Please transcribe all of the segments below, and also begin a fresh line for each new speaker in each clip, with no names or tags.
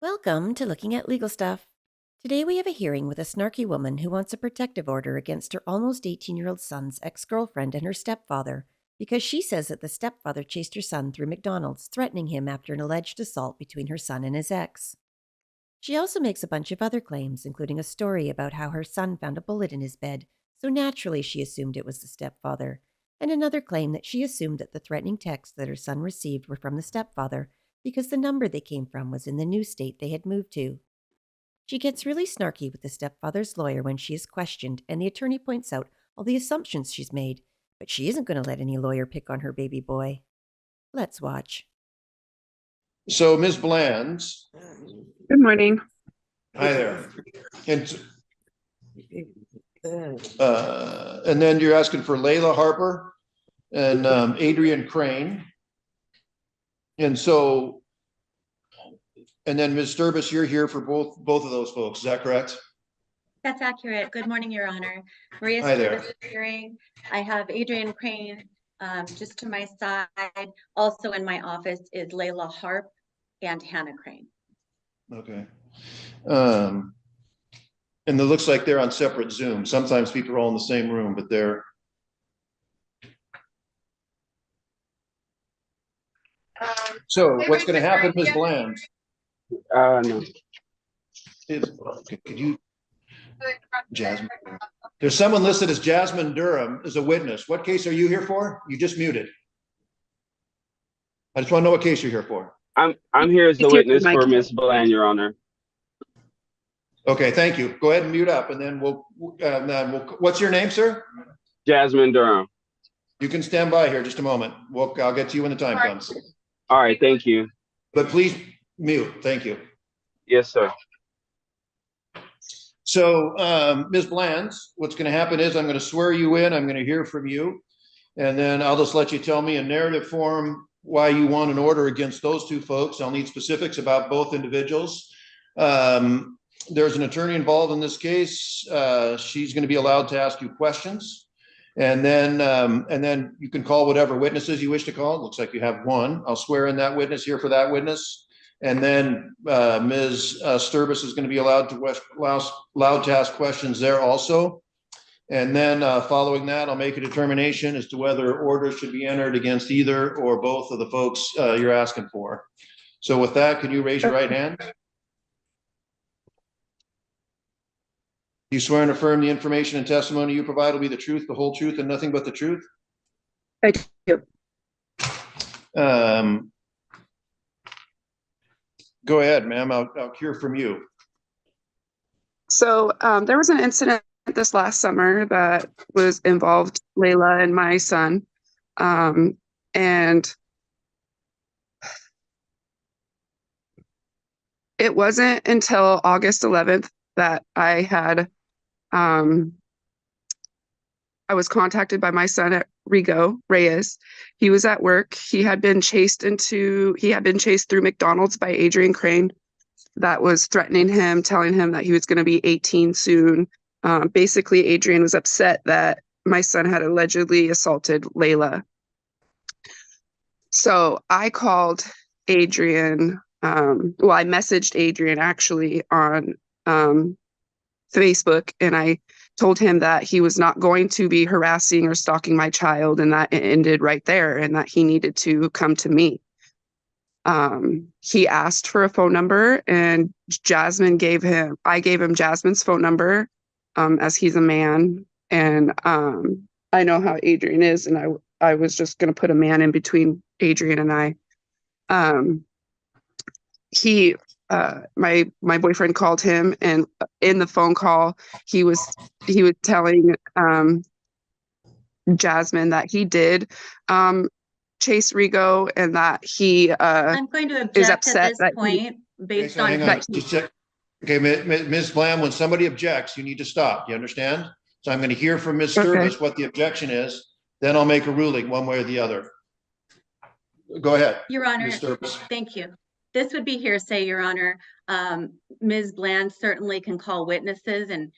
Welcome to Looking at Legal Stuff. Today we have a hearing with a snarky woman who wants a protective order against her almost 18-year-old son's ex-girlfriend and her stepfather because she says that the stepfather chased her son through McDonald's, threatening him after an alleged assault between her son and his ex. She also makes a bunch of other claims, including a story about how her son found a bullet in his bed, so naturally she assumed it was the stepfather, and another claim that she assumed that the threatening texts that her son received were from the stepfather because the number they came from was in the new state they had moved to. She gets really snarky with the stepfather's lawyer when she is questioned, and the attorney points out all the assumptions she's made, but she isn't going to let any lawyer pick on her baby boy. Let's watch.
So, Ms. Blands.
Good morning.
Hi there. And then you're asking for Layla Harper and Adrian Crane. And so, and then Ms. Sturbis, you're here for both of those folks. Is that correct?
That's accurate. Good morning, Your Honor. Maria Sturbis is hearing. I have Adrian Crane just to my side. Also in my office is Layla Harp and Hannah Crane.
Okay. And it looks like they're on separate Zoom. Sometimes people are all in the same room, but they're so what's going to happen, Ms. Bland?
No.
Could you, Jasmine? There's someone listed as Jasmine Durham as a witness. What case are you here for? You just muted. I just want to know what case you're here for.
I'm here as the witness for Ms. Bland, Your Honor.
Okay, thank you. Go ahead and mute up, and then we'll what's your name, sir?
Jasmine Durham.
You can stand by here just a moment. I'll get to you when the time comes.
All right, thank you.
But please mute. Thank you.
Yes, sir.
So, Ms. Blands, what's going to happen is I'm going to swear you in. I'm going to hear from you, and then I'll just let you tell me in narrative form why you want an order against those two folks. I'll need specifics about both individuals. There's an attorney involved in this case. She's going to be allowed to ask you questions, and then you can call whatever witnesses you wish to call. It looks like you have one. I'll swear in that witness here for that witness, and then Ms. Sturbis is going to be allowed to ask questions there also. And then following that, I'll make a determination as to whether orders should be entered against either or both of the folks you're asking for. So with that, can you raise your right hand? Do you swear and affirm the information and testimony you provide will be the truth, the whole truth, and nothing but the truth?
I do.
Go ahead, ma'am. I'll hear from you.
So there was an incident this last summer that was involved Layla and my son. And it wasn't until August 11th that I was contacted by my son at Reyes. He was at work. He had been chased through McDonald's by Adrian Crane that was threatening him, telling him that he was going to be 18 soon. Basically, Adrian was upset that my son had allegedly assaulted Layla. So I called Adrian. I messaged Adrian actually on Facebook, and I told him that he was not going to be harassing or stalking my child, and that it ended right there, and that he needed to come to me. He asked for a phone number, and I gave him Jasmine's phone number, as he's a man, and I know how Adrian is, and I was just going to put a man in between Adrian and I. My boyfriend called him, and in the phone call, he was telling Jasmine that he did chase Rigo, and that he
I'm going to object
is upset
at this point based on
that. Okay, Ms. Bland, when somebody objects, you need to stop. You understand? So I'm going to hear from Ms. Sturbis what the objection is. Then I'll make a ruling one way or the other. Go ahead,
Your Honor.
Ms. Sturbis.
Thank you. This would be hearsay, Your Honor. Ms. Bland certainly can call witnesses, and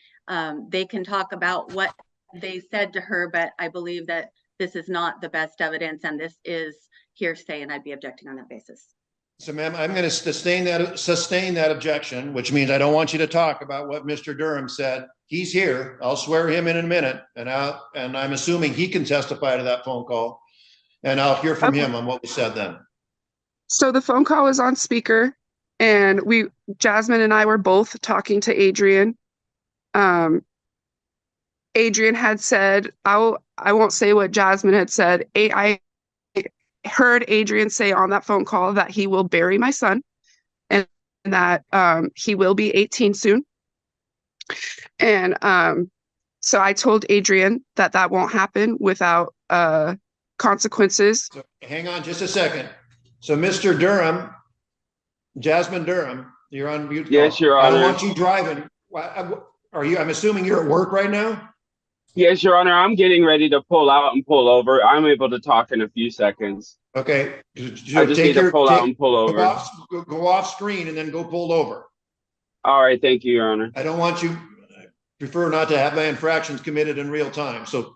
they can talk about what they said to her, but I believe that this is not the best evidence, and this is hearsay, and I'd be objecting on that basis.
So, ma'am, I'm going to sustain that objection, which means I don't want you to talk about what Mr. Durham said. He's here. I'll swear him in a minute, and I'm assuming he can testify to that phone call, and I'll hear from him on what was said then.
So the phone call was on speaker, and Jasmine and I were both talking to Adrian. Adrian had said, I won't say what Jasmine had said. I heard Adrian say on that phone call that he will bury my son, and that he will be 18 soon. And so I told Adrian that won't happen without consequences.
So hang on just a second. So Mr. Durham, Jasmine Durham, you're on mute.
Yes, Your Honor.
I don't want you driving. Are you? I'm assuming you're at work right now?
Yes, Your Honor. I'm getting ready to pull out and pull over. I'm able to talk in a few seconds.
Okay.
I just need to pull out and pull over.
Go off screen and then go pulled over.
All right. Thank you, Your Honor.
I don't want you, I prefer not to have my infractions committed in real time. So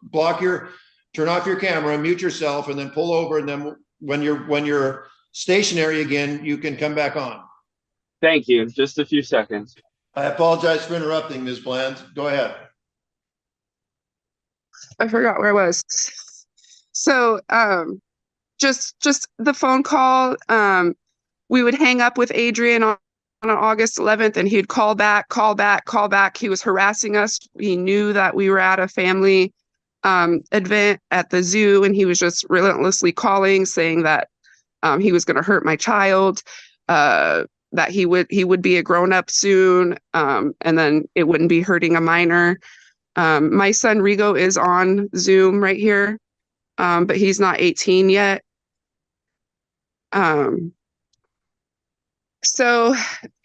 turn off your camera, mute yourself, and then pull over. And then when you're stationary again, you can come back on.
Thank you. Just a few seconds.
I apologize for interrupting, Ms. Bland. Go ahead.
I forgot where I was. So just the phone call. We would hang up with Adrian on August 11th, and he'd call back. He was harassing us. He knew that we were at a family event at the zoo, and he was just relentlessly calling, saying that he was going to hurt my child, that he would be a grown-up soon, and then it wouldn't be hurting a minor. My son Rigo is on Zoom right here, but he's not 18 yet. So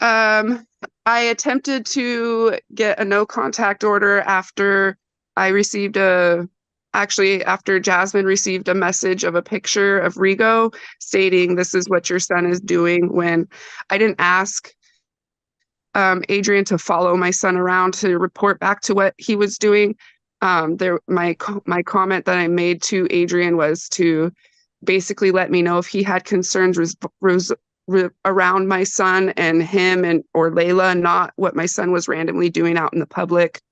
I attempted to get a no contact order after after Jasmine received a message of a picture of Rigo stating this is what your son is doing, when I didn't ask Adrian to follow my son around to report back to what he was doing. My comment that I made to Adrian was to basically let me know if he had concerns around my son and him or Layla, not what my son was randomly doing out in the public.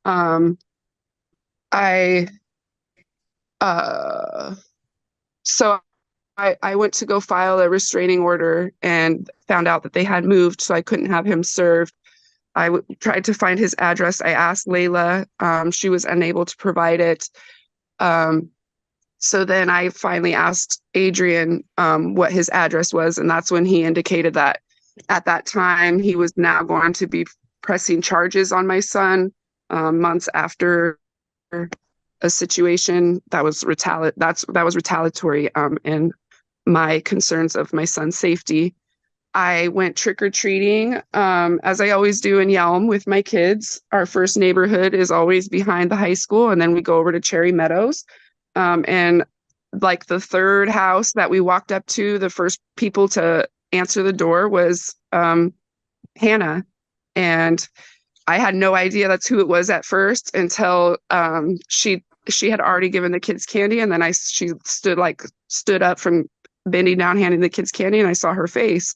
So I went to go file a restraining order and found out that they had moved, so I couldn't have him served. I tried to find his address. I asked Layla. She was unable to provide it. So then I finally asked Adrian what his address was, and that's when he indicated that at that time he was now going to be pressing charges on my son months after a situation that was retaliatory and my concerns of my son's safety. I went trick-or-treating as I always do in Yelm with my kids. Our first neighborhood is always behind the high school, and then we go over to Cherry Meadows. And like the third house that we walked up to, the first people to answer the door was Hannah. And I had no idea that's who it was at first until she had already given the kids candy, and then she stood up from bending down handing the kids candy, and I saw her face.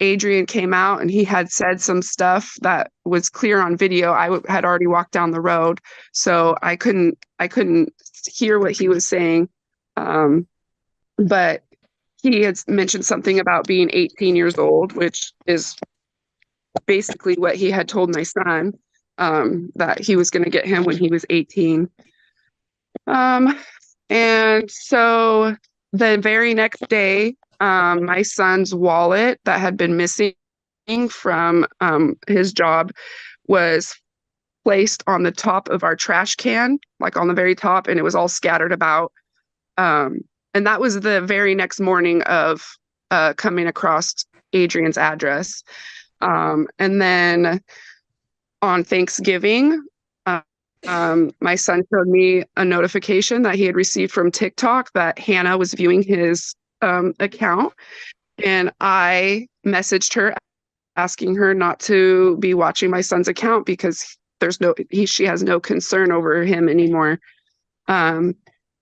Adrian came out and he had said some stuff that was clear on video. I had already walked down the road, so I couldn't hear what he was saying. But he had mentioned something about being 18 years old, which is basically what he had told my son, that he was going to get him when he was 18. And so the very next day, my son's wallet that had been missing from his job was placed on the top of our trash can, like on the very top, and it was all scattered about. And that was the very next morning of coming across Adrian's address. And then on Thanksgiving, my son showed me a notification that he had received from TikTok that Hannah was viewing his account, and I messaged her asking her not to be watching my son's account because she has no concern over him anymore. And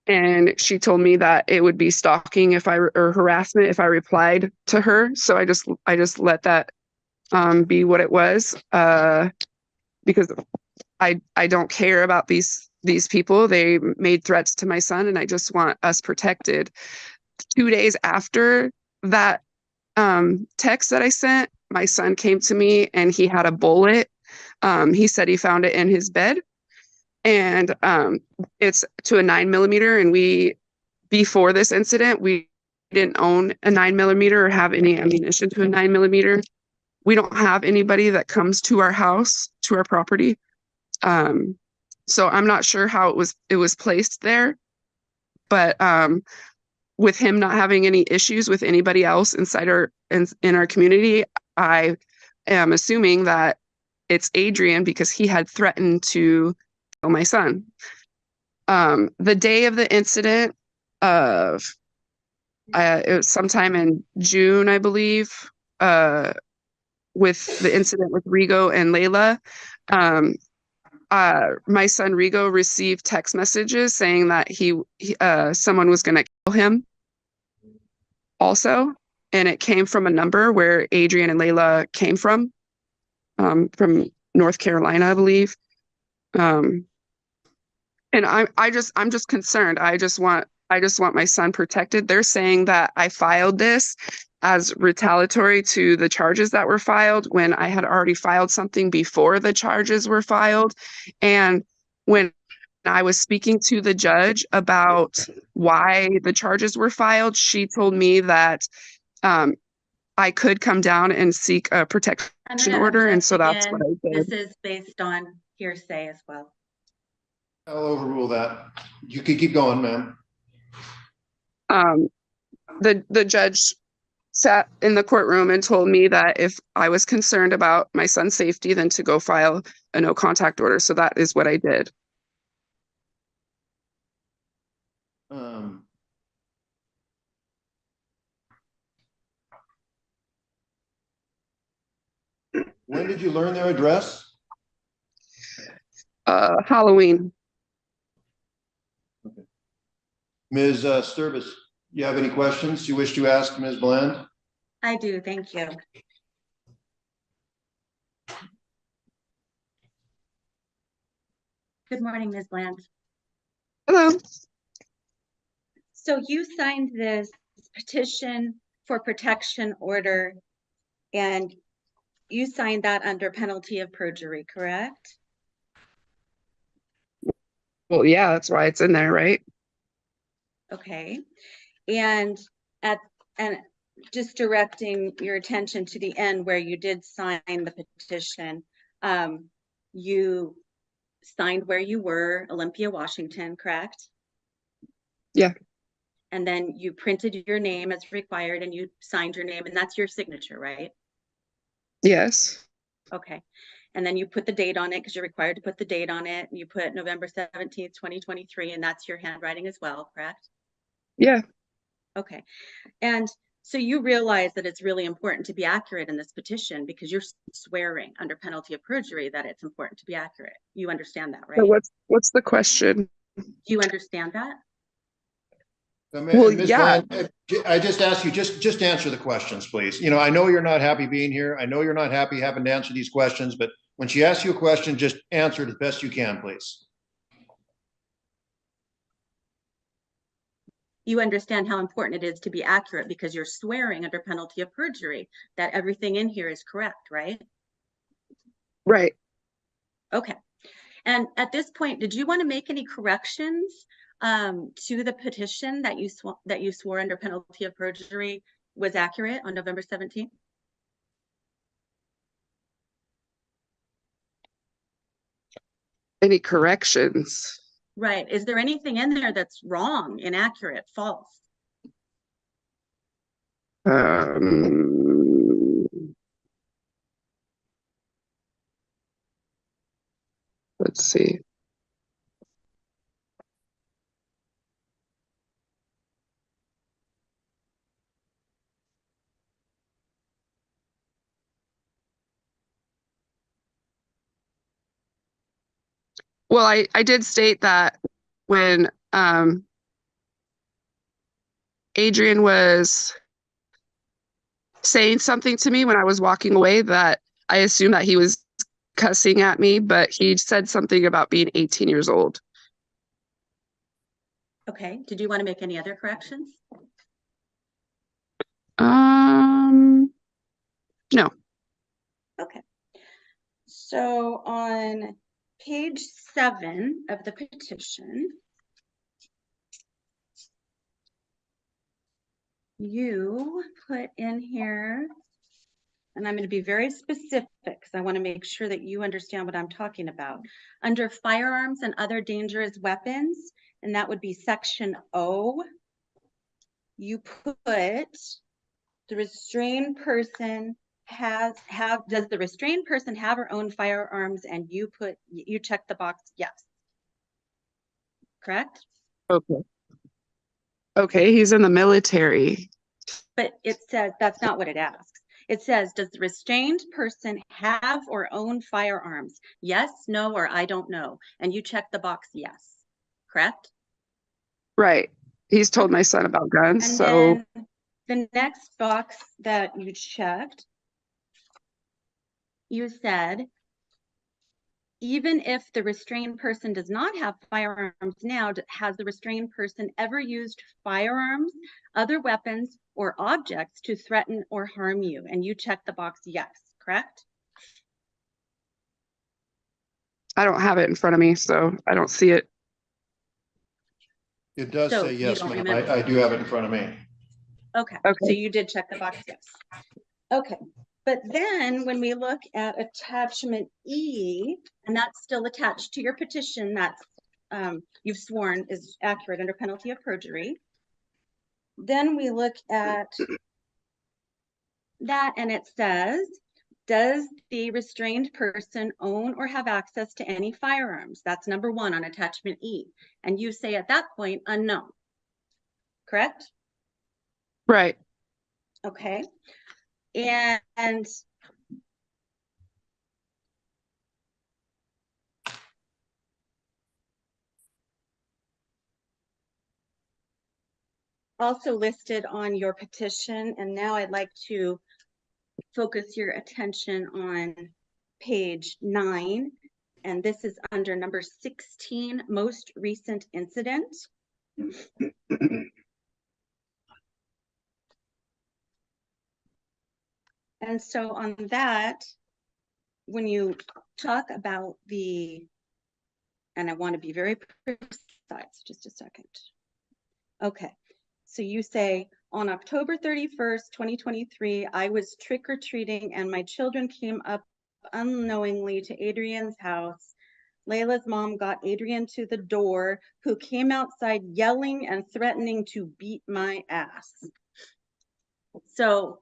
and she told me that it would be stalking or harassment if I replied to her. So I just let that be what it was, because I don't care about these people. They made threats to my son, and I just want us protected. 2 days after that text that I sent, my son came to me and he had a bullet. He said he found it in his bed, and it's to a 9mm. And before this incident, we didn't own a 9mm or have any ammunition to a 9mm. We don't have anybody that comes to our house, to our property. So I'm not sure how it was placed there, but with him not having any issues with anybody else in our community, I am assuming that it's Adrian, because he had threatened to kill my son. The day of the incident, it was sometime in June, I believe, with the incident with Rigo and Layla. My son Rigo received text messages saying that someone was going to kill him also, and it came from a number where Adrian and Layla came from North Carolina, I believe. And I'm just concerned. I just want my son protected. They're saying that I filed this as retaliatory to the charges that were filed, when I had already filed something before the charges were filed. And when I was speaking to the judge about why the charges were filed, she told me that I could come down and seek a protection order. And so that's what I did.
This is based on hearsay as well.
I'll overrule that. You can keep going, ma'am.
The judge sat in the courtroom and told me that if I was concerned about my son's safety, then to go file a no contact order. So that is what I did.
When did you learn their address?
Halloween.
Okay. Ms. Sturbis, you have any questions you wish to ask Ms. Bland?
I do, thank you. Good morning, Ms. Bland.
Hello.
So you signed this petition for protection order, and you signed that under penalty of perjury, correct?
Well, yeah, that's why it's in there, right?
Okay. And just directing your attention to the end where you did sign the petition, you signed where you were, Olympia, Washington, correct?
Yeah.
And then you printed your name as required and you signed your name, and that's your signature, right?
Yes.
Okay. And then you put the date on it because you're required to put the date on it. You put November 17th, 2023, and that's your handwriting as well, correct?
Yeah.
Okay. And so you realize that it's really important to be accurate in this petition because you're swearing under penalty of perjury that it's important to be accurate. You understand that, right?
So what's the question?
Do you understand that?
Well,
Ms.
yeah.
Bland, I just ask you, just answer the questions, please. You know, I know you're not happy being here. I know you're not happy having to answer these questions, but when she asks you a question, just answer it as best you can, please.
You understand how important it is to be accurate because you're swearing under penalty of perjury that everything in here is correct, right?
Right.
Okay. And at this point, did you want to make any corrections to the petition that you swore under penalty of perjury was accurate on November 17th?
Any corrections?
Right. Is there anything in there that's wrong, inaccurate, false?
Let's see. Well, I did state that when Adrian was saying something to me when I was walking away that I assumed that he was cussing at me, but he said something about being 18 years old.
Okay. Did you want to make any other corrections?
No.
Okay. So on page 7 of the petition, you put in here, and I'm going to be very specific because I want to make sure that you understand what I'm talking about. Under firearms and other dangerous weapons, and that would be section O, you put the restrained person does the restrained person have or own firearms, and you check the box yes. Correct?
Okay, he's in the military.
But it says that's not what it asks. It says, does the restrained person have or own firearms? Yes, no, or I don't know. And you check the box yes. Correct?
Right. He's told my son about guns.
And
so
then the next box that you checked, you said, even if the restrained person does not have firearms now, has the restrained person ever used firearms, other weapons, or objects to threaten or harm you? And you check the box yes, correct?
I don't have it in front of me, so I don't see it.
It does
So
say
you
yes,
don't
ma'am.
remember.
I do have it in front of me.
Okay, so you did check the box yes. Okay, but then when we look at attachment E, and that's still attached to your petition, that's you've sworn is accurate under penalty of perjury. Then we look at that and it says, does the restrained person own or have access to any firearms? That's number 1 on attachment E. And you say at that point, unknown. Correct?
Right.
Okay. And also listed on your petition, and now I'd like to focus your attention on page 9, and this is under number 16, most recent incident. And so on that, when you talk about and I want to be very precise, just a second. Okay, so you say, on October 31st, 2023, I was trick-or-treating and my children came up unknowingly to Adrian's house. Layla's mom got Adrian to the door, who came outside yelling and threatening to beat my ass. So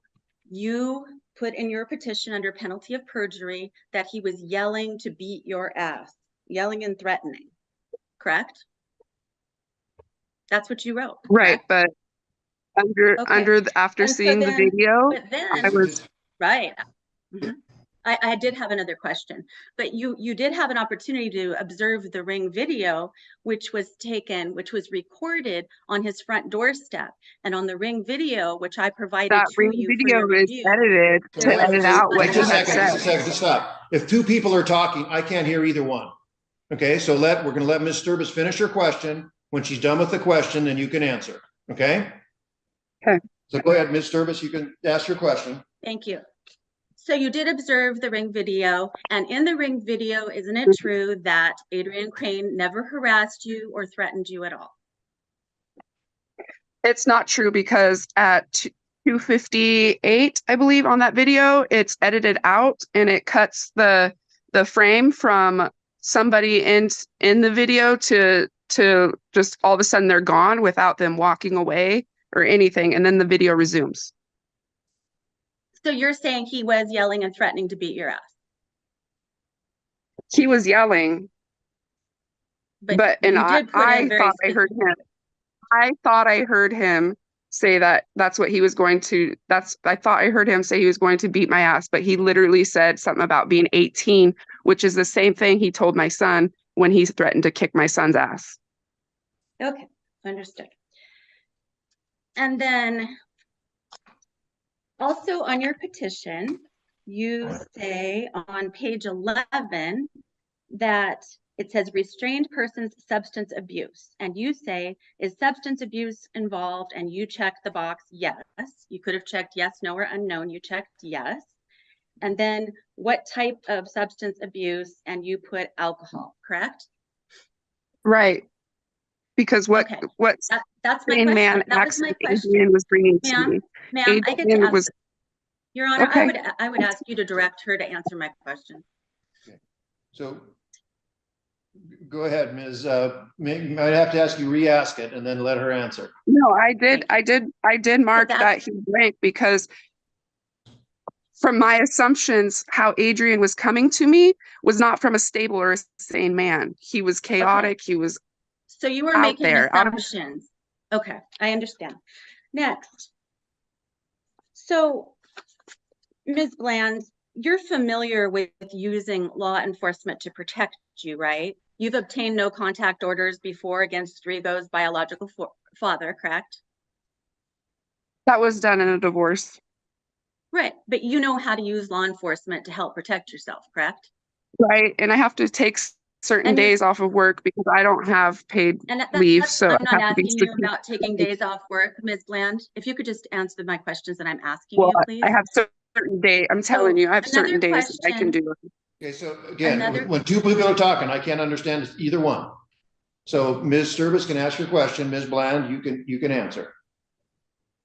you put in your petition under penalty of perjury that he was yelling to beat your ass, yelling and threatening, correct? That's what you wrote.
Right,
correct?
but after
And so
seeing the
then-
video,
But then,
I was
right. Mhm. I did have another question, but you did have an opportunity to observe the ring video, which was recorded on his front doorstep. And on the ring video, which I provided
that
to
ring
you for
video
your
is
review,
edited to
there was
edit out what he
Just a
had
second,
said.
just stop. If 2 people are talking, I can't hear either one. Okay, so we're going to let Ms. Sturbis finish her question. When she's done with the question, then you can answer. Okay?
Okay.
So go ahead, Ms. Sturbis, you can ask your question.
Thank you. So you did observe the ring video, and in the ring video, isn't it true that Adrian Crane never harassed you or threatened you at all?
It's not true because at 2:58, I believe, on that video, it's edited out and it cuts the frame from somebody in the video to just all of a sudden they're gone without them walking away or anything, and then the video resumes.
So you're saying he was yelling and threatening to beat your ass?
He was yelling, but
you
I
did put in very
thought I heard him. I thought I heard him say that's what he was going to. I thought I heard him say he was going to beat my ass, but he literally said something about being 18, which is the same thing he told my son when he threatened to kick my son's ass.
Okay, understood. And then also on your petition, you say on page 11 that it says restrained person's substance abuse. And you say, is substance abuse involved? And you check the box, yes. You could have checked yes, no, or unknown. You checked yes. And then what type of substance abuse? And you put alcohol, correct?
Right. Because what
Okay.
what
That's my
sane
question.
man
That was my
accident
question.
Adrian was bringing to me.
Ma'am, I get to
Adrian
ask.
was
Your Honor,
okay.
I would ask you to direct her to answer my question.
Okay. So go ahead, Ms. Might have to ask you re-ask it and then let her answer.
No, I did mark
that's-
that he drank because from my assumptions, how Adrian was coming to me was not from a stable or a sane man. He was chaotic. He was
So you were
out
making
there,
assumptions. Okay, I understand. Next. So, Ms. Bland, you're familiar with using law enforcement to protect you, right? You've obtained no contact orders before against Rigo's biological father, correct?
That was done in a divorce.
Right, but you know how to use law enforcement to help protect yourself, correct?
Right. And I have to take certain days off of work because I don't have paid leave. So
I'm not
I have to be
asking you about taking days off work, Ms. Bland. If you could just answer my questions that I'm asking you, please.
I have certain days. I'm telling you, I have certain days that I can do it.
Okay, so again, when two people are talking, I can't understand either one. So Ms. Sturbis can ask your question. Ms. Bland, you can answer.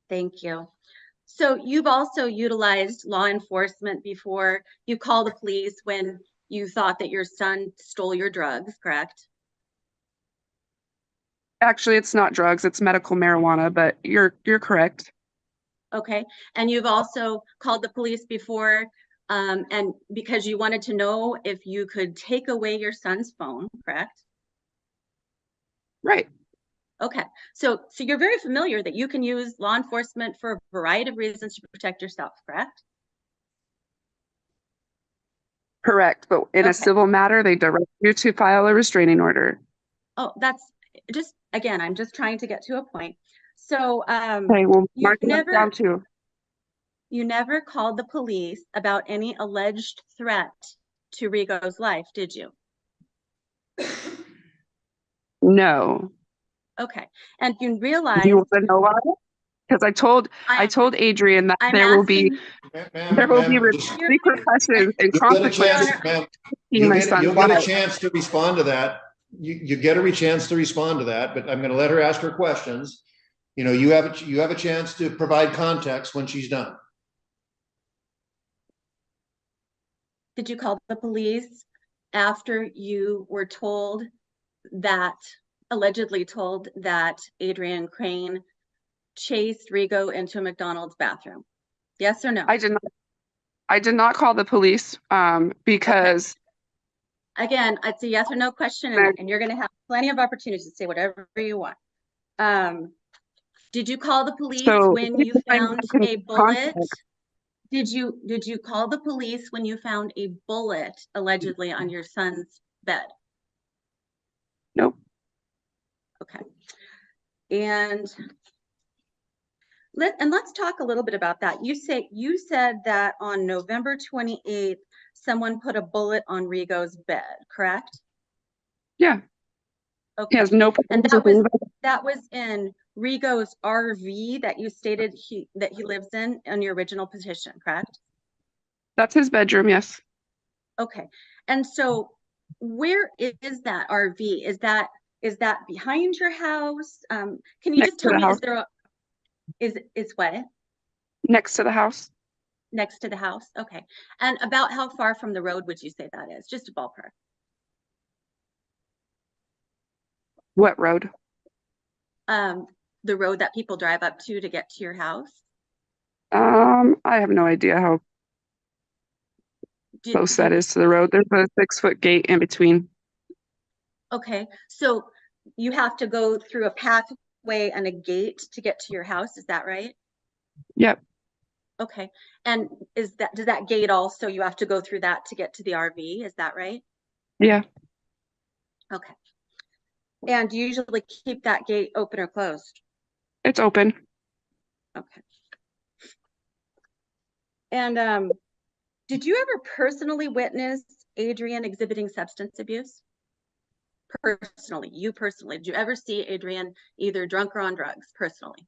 Thank you. So you've also utilized law enforcement before. You called the police when you thought that your son stole your drugs, correct?
Actually, it's not drugs, it's medical marijuana, but you're correct.
Okay. And you've also called the police before and because you wanted to know if you could take away your son's phone, correct?
Right.
Okay. So you're very familiar that you can use law enforcement for a variety of reasons to protect yourself, correct?
Correct. But in a civil matter, they direct you to file a restraining order.
Oh, that's just, again, I'm just trying to get to a point. So
okay, well, mark it down too.
You never called the police about any alleged threat to Rigo's life, did you?
No.
Okay. And you realize.
Do you want to know why? Because I told Adrian that there will be repercussions and consequences.
You'll get a chance to respond to that. You get a chance to respond to that, but I'm going to let her ask her questions. You know, you have a chance to provide context when she's done.
Did you call the police after you were allegedly told that Adrian Crane chased Rigo into a McDonald's bathroom? Yes or no?
I did not call the police because
again, it's a yes or no question, and you're going to have plenty of opportunities to say whatever you want. Did you call the police when you found a bullet? Did you call the police when you found a bullet allegedly on your son's bed?
Nope.
Okay. And let's talk a little bit about that. You said that on November 28th, someone put a bullet on Rigo's bed, correct?
Yeah.
Okay.
He has no.
And that was in Rigo's RV that you stated that he lives in on your original petition, correct?
That's his bedroom, yes.
Okay. And so where is that RV? Is that behind your house? Can you just tell me, is what?
Next to the house.
Next to the house? Okay. And about how far from the road would you say that is? Just a ballpark.
What road?
The road that people drive up to get to your house.
I have no idea how close that is to the road. There's a 6-foot gate in between.
Okay, so you have to go through a pathway and a gate to get to your house. Is that right?
Yep.
Okay, and does that gate also, you have to go through that to get to the RV? Is that right?
Yeah.
Okay. And do you usually keep that gate open or closed?
It's open.
Okay. And did you ever personally witness Adrian exhibiting substance abuse? Personally, you personally, did you ever see Adrian either drunk or on drugs personally?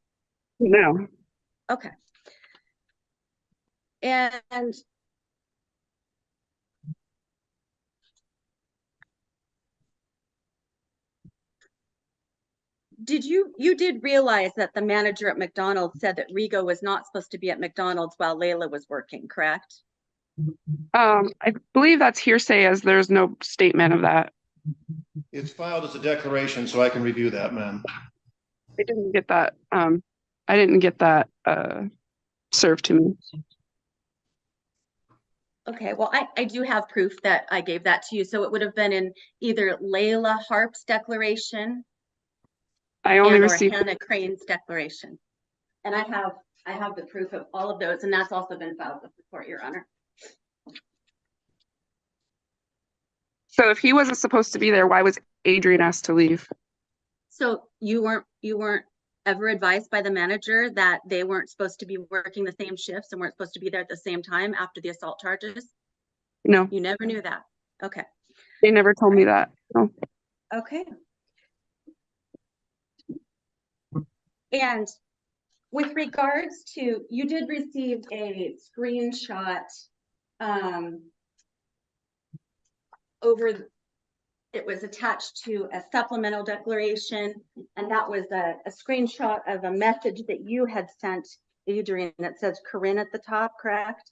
No.
Okay. And you did realize that the manager at McDonald's said that Rigo was not supposed to be at McDonald's while Layla was working, correct?
I believe that's hearsay, as there's no statement of that.
It's filed as a declaration, so I can review that, ma'am.
I didn't get that. I didn't get that served to me.
Okay, well, I do have proof that I gave that to you. So it would have been in either Layla Harp's declaration
I only
or
received.
Hannah Crane's declaration. And I have the proof of all of those, and that's also been filed with the court, Your Honor.
So if he wasn't supposed to be there, why was Adrian asked to leave?
So you weren't ever advised by the manager that they weren't supposed to be working the same shifts and weren't supposed to be there at the same time after the assault charges?
No.
You never knew that. Okay.
They never told me that. No.
Okay. And with regards to, you did receive a screenshot it was attached to a supplemental declaration, and that was a screenshot of a message that you had sent Adrian that says Corinne at the top, correct?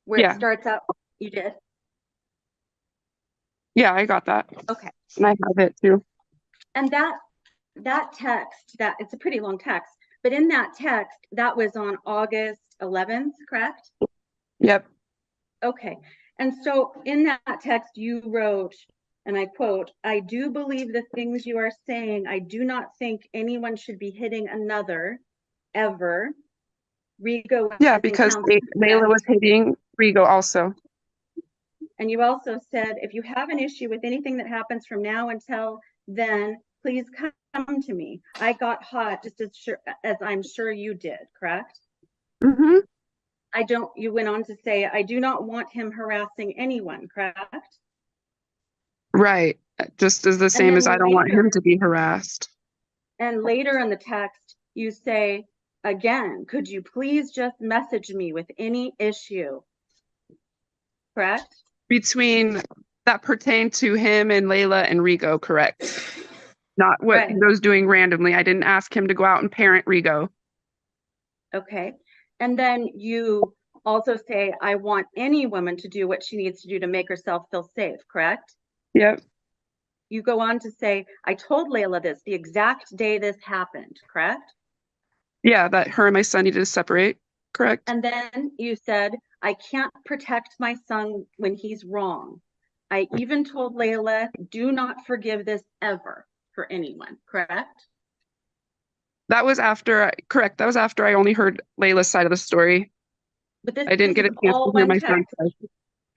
Where
Yeah.
it starts out, you did?
Yeah, I got that.
Okay.
And I have it too.
And that text, that it's a pretty long text, but in that text, that was on August 11th, correct?
Yep.
Okay. And so in that text, you wrote, and I quote, "I do believe the things you are saying. I do not think anyone should be hitting another ever." Rigo.
Yeah, because Layla was hitting Rigo also.
And you also said, "If you have an issue with anything that happens from now until then, please come to me. I got hot just as I'm sure you did," correct?
Mm-hmm.
You went on to say, "I do not want him harassing anyone," correct?
Right. Just as the same as I don't want him to be harassed.
And later in the text, you say, "Again, could you please just message me with any issue?" Correct?
Between that pertained to him and Layla and Rigo, correct? Not what he was doing randomly. I didn't ask him to go out and parent Rigo.
Okay. And then you also say, "I want any woman to do what she needs to do to make herself feel safe," correct?
Yep.
You go on to say, "I told Layla this the exact day this happened," correct?
Yeah, that her and my son needed to separate, correct?
And then you said, "I can't protect my son when he's wrong. I even told Layla, do not forgive this ever for anyone," correct?
That was after, correct. That was after I only heard Layla's side of the story.
But
I didn't get a chance to hear my son's side.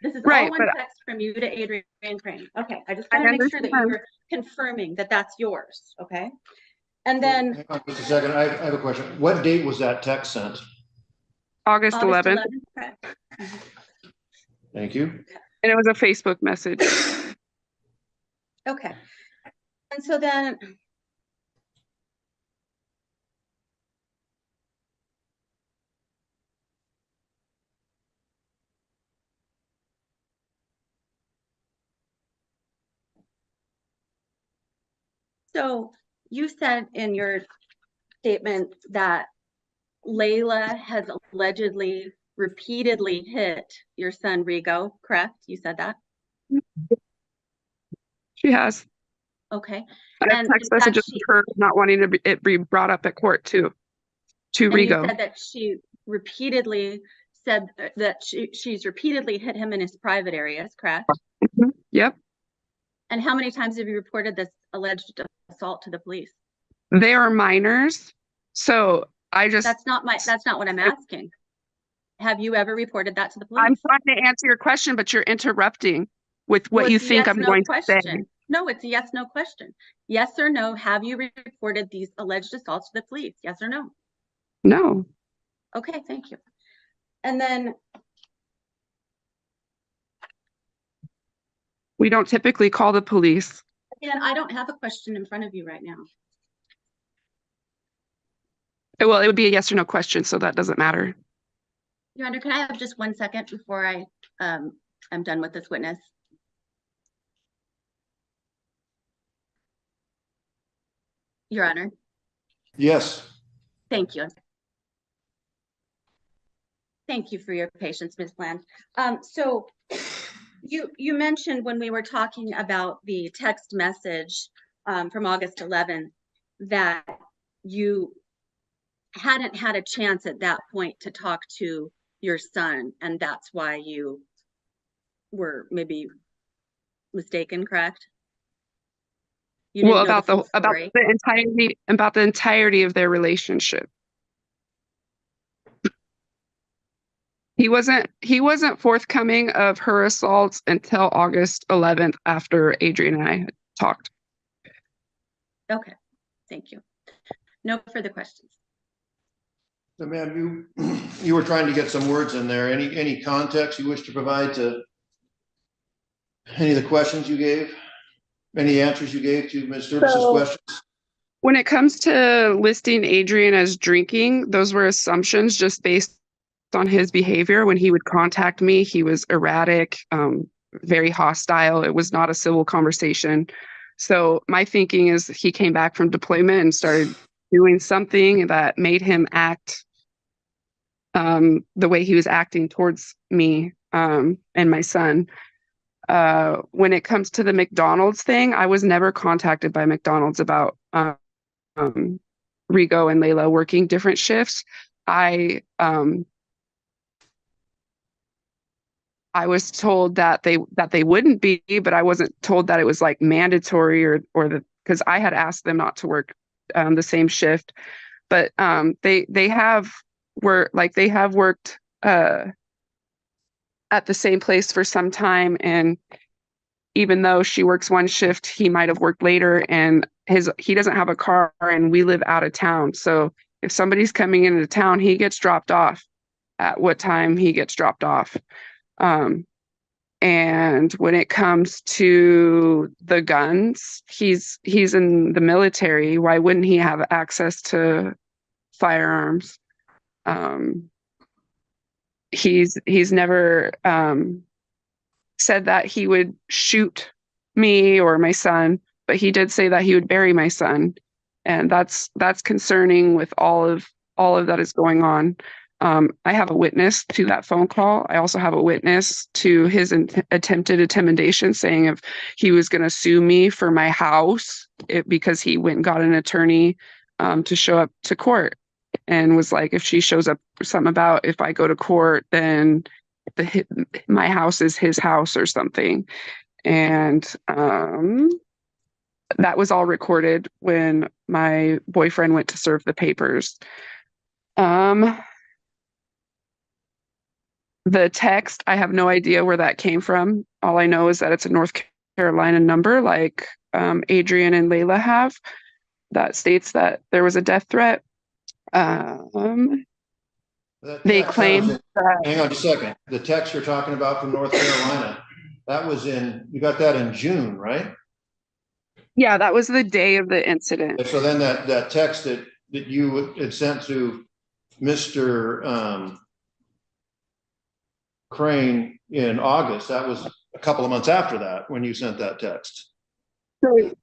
This is
right,
all one text from you to Adrian Crane. Okay, I just want to make sure that you're confirming that that's yours, okay? And then...
Hang on just a second, I have a question. What date was that text sent?
August 11th.
Correct.
Thank you.
And it was a Facebook message.
Okay. And so then... So you said in your statement that Layla has allegedly repeatedly hit your son Rigo, correct? You said that?
She has.
Okay.
And a text message of her not wanting it be brought up at court too, to Rigo.
You said that she repeatedly said that she's repeatedly hit him in his private areas, correct?
Mm-hmm. Yep.
And how many times have you reported this alleged assault to the police?
They are minors, so
that's not what I'm asking. Have you ever reported that to the police?
I'm trying to answer your question, but you're interrupting with what you think I'm going to say.
No, it's a yes, no question. Yes or no, have you reported these alleged assaults to the police? Yes or no?
No.
Okay, thank you. And then
We don't typically call the police.
again, I don't have a question in front of you right now.
Well, it would be a yes or no question, so that doesn't matter.
Your Honor, can I have just 1 second before I'm done with this witness? Your Honor.
Yes.
Thank you. Thank you for your patience, Ms. Bland. So you mentioned when we were talking about the text message from August 11th that you hadn't had a chance at that point to talk to your son, and that's why you were maybe mistaken, correct? You didn't
Well,
know
about
the full
the
story?
entirety of their relationship. He wasn't forthcoming of her assaults until August 11th after Adrian and I had talked.
Okay, thank you. No further questions.
So, ma'am, you were trying to get some words in there. Any context you wish to provide to any of the questions you gave? Any answers you gave to Ms. Service's questions?
When it comes to listing Adrian as drinking, those were assumptions just based on his behavior. When he would contact me, he was erratic, very hostile. It was not a civil conversation. So my thinking is he came back from deployment and started doing something that made him act the way he was acting towards me and my son. When it comes to the McDonald's thing, I was never contacted by McDonald's about Rigo and Layla working different shifts. I was told that they wouldn't be, but I wasn't told that it was like mandatory or because I had asked them not to work the same shift. But they have worked at the same place for some time, and even though she works one shift, he might have worked later, and he doesn't have a car and we live out of town. So if somebody's coming into town, he gets dropped off at what time he gets dropped off. And when it comes to the guns, he's in the military. Why wouldn't he have access to firearms? He's never said that he would shoot me or my son, but he did say that he would bury my son, and that's concerning with all of that is going on. I have a witness to that phone call. I also have a witness to his attempted intimidation, saying if he was going to sue me for my house because he went and got an attorney to show up to court, and was like, if she shows up something about if I go to court, then my house is his house or something. And that was all recorded when my boyfriend went to serve the papers. The text, I have no idea where that came from. All I know is that it's a North Carolina number, like Adrian and Layla have, that states that there was a death threat. They claim
hang on just a second. The text you're talking about from North Carolina, you got that in June, right?
Yeah, that was the day of the incident.
So then that text that you had sent to Mr. Crane in August, that was a couple of months after that when you sent that text.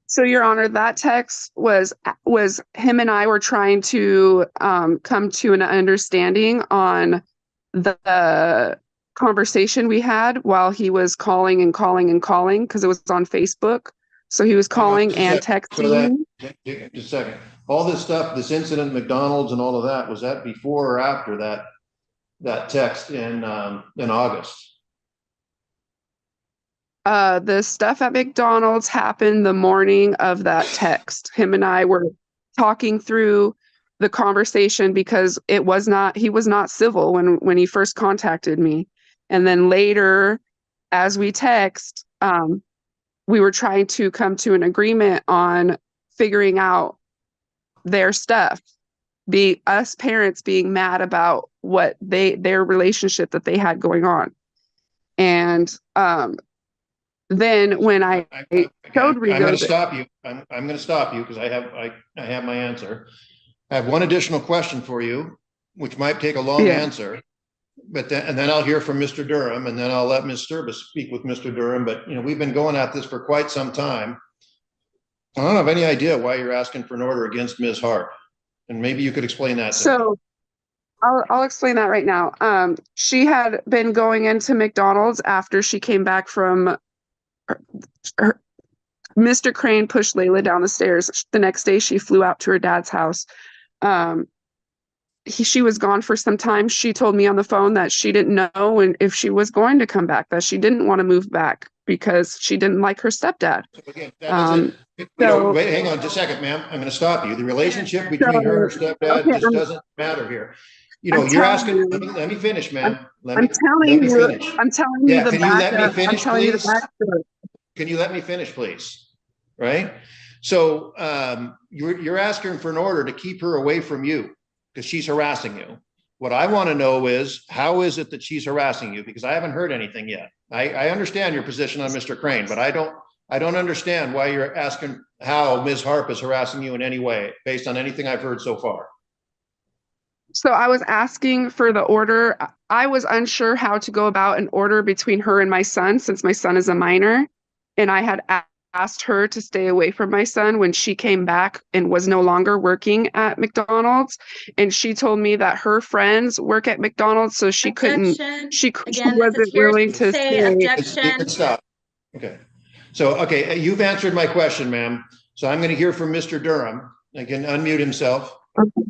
So Your Honor, that text was him and I were trying to come to an understanding on the conversation we had while he was calling because it was on Facebook. So he was calling and texting.
Just a second. All this stuff, this incident, McDonald's and all of that, was that before or after that text in August?
The stuff at McDonald's happened the morning of that text. Him and I were talking through the conversation because he was not civil when he first contacted me. And then later, as we text, we were trying to come to an agreement on figuring out their stuff. Us parents being mad about what their relationship that they had going on. And then when I showed Rigo,
I'm going to stop you. I'm going to stop you because I have my answer. I have one additional question for you, which might take a long answer, but then I'll hear from Mr. Durham, and then I'll let Ms. Sturbis speak with Mr. Durham. But we've been going at this for quite some time. I don't have any idea why you're asking for an order against Ms. Harp, and maybe you could explain that to me.
I'll explain that right now. She had been going into McDonald's after she came back from Mr. Crane pushed Layla down the stairs. The next day she flew out to her dad's house. She was gone for some time. She told me on the phone that she didn't know if she was going to come back, that she didn't want to move back because she didn't like her stepdad.
So again, wait, hang on just a second, ma'am. I'm going to stop you. The relationship between her and her stepdad just doesn't matter here. You're asking. Let me finish, ma'am. I'm telling you the backstory. Can you let me finish, please? Right. So you're asking for an order to keep her away from you because she's harassing you. What I want to know is, how is it that she's harassing you? Because I haven't heard anything yet. I understand your position on Mr. Crane, but I don't understand why you're asking how Ms. Harp is harassing you in any way based on anything I've heard so far.
So I was asking for the order. I was unsure how to go about an order between her and my son, since my son is a minor. And I had asked her to stay away from my son when she came back and was no longer working at McDonald's. And she told me that her friends work at McDonald's, so she couldn't, she wasn't willing to stay.
Objection.
Stop. Okay. So, you've answered my question, ma'am. So I'm going to hear from Mr. Durham. I can unmute himself.
Okay.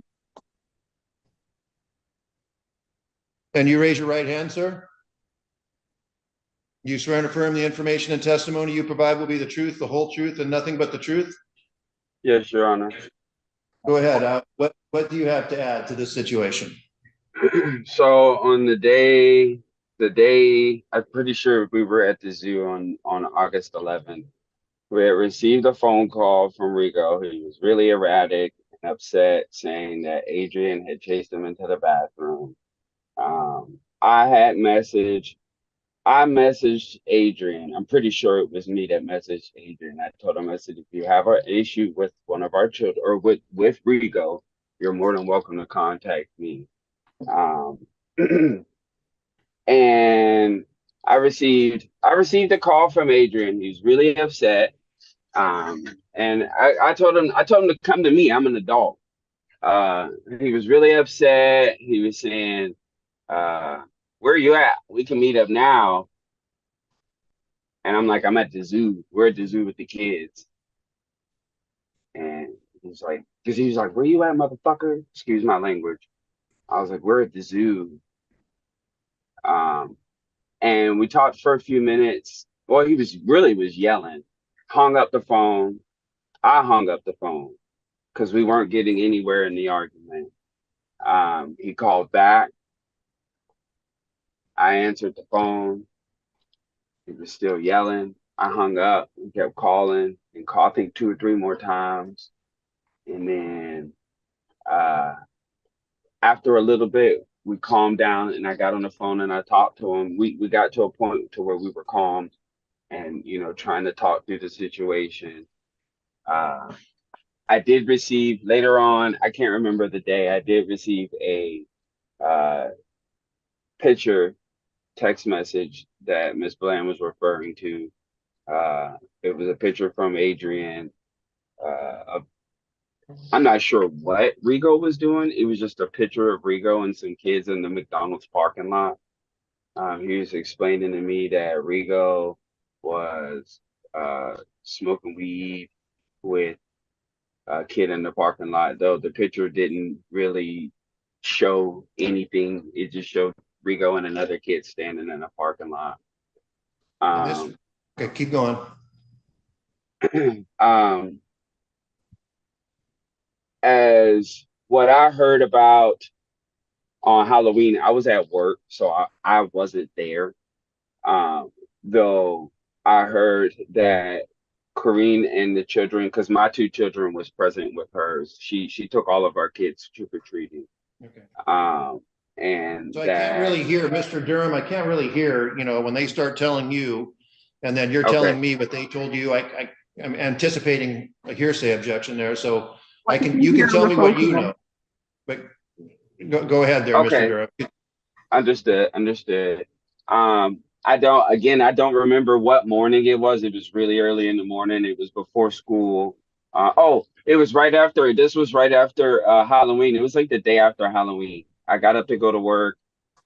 And you raise your right hand, sir? You swear and affirm the information and testimony you provide will be the truth, the whole truth, and nothing but the truth?
Yes, Your Honor.
Go ahead. What do you have to add to this situation?
So on the day, I'm pretty sure we were at the zoo on August 11th. We had received a phone call from Rigo. He was really erratic and upset, saying that Adrian had chased him into the bathroom. I messaged Adrian. I'm pretty sure it was me that messaged Adrian. I told him, I said, if you have an issue with one of our children or with Rigo, you're more than welcome to contact me. And I received a call from Adrian. He was really upset. And I told him to come to me. I'm an adult. He was really upset. He was saying, where are you at? We can meet up now. And I'm like, I'm at the zoo. We're at the zoo with the kids. And he's like, because he was like, where you at, motherfucker? Excuse my language. I was like, we're at the zoo. And we talked for a few minutes. Well, he was yelling. Hung up the phone. I hung up the phone because we weren't getting anywhere in the argument. He called back. I answered the phone. He was still yelling. I hung up and kept calling and called, I think 2 or 3 more times. And then after a little bit, we calmed down and I got on the phone and I talked to him. We got to a point to where we were calm and, trying to talk through the situation. I did receive later on, I can't remember the day, I did receive a picture text message that Ms. Bland was referring to. It was a picture from Adrian. I'm not sure what Rigo was doing. It was just a picture of Rigo and some kids in the McDonald's parking lot. He was explaining to me that Rigo was smoking weed with a kid in the parking lot, though the picture didn't really show anything. It just showed Rigo and another kid standing in a parking lot.
Okay, keep going.
As what I heard about on Halloween, I was at work, so I wasn't there. Though I heard that Corrine and the children, because my 2 children was present with hers, she took all of our kids trick-or-treating.
Okay.
and
So I can't really hear, Mr. Durham, I can't really hear, when they start telling you, and then you're telling me what they told you. I'm anticipating a hearsay objection there, so you can tell me what you know. But go ahead there, Mr. Durham.
Understood. I don't remember what morning it was. It was really early in the morning. It was before school. It was right after, this was right after Halloween. It was like the day after Halloween. I got up to go to work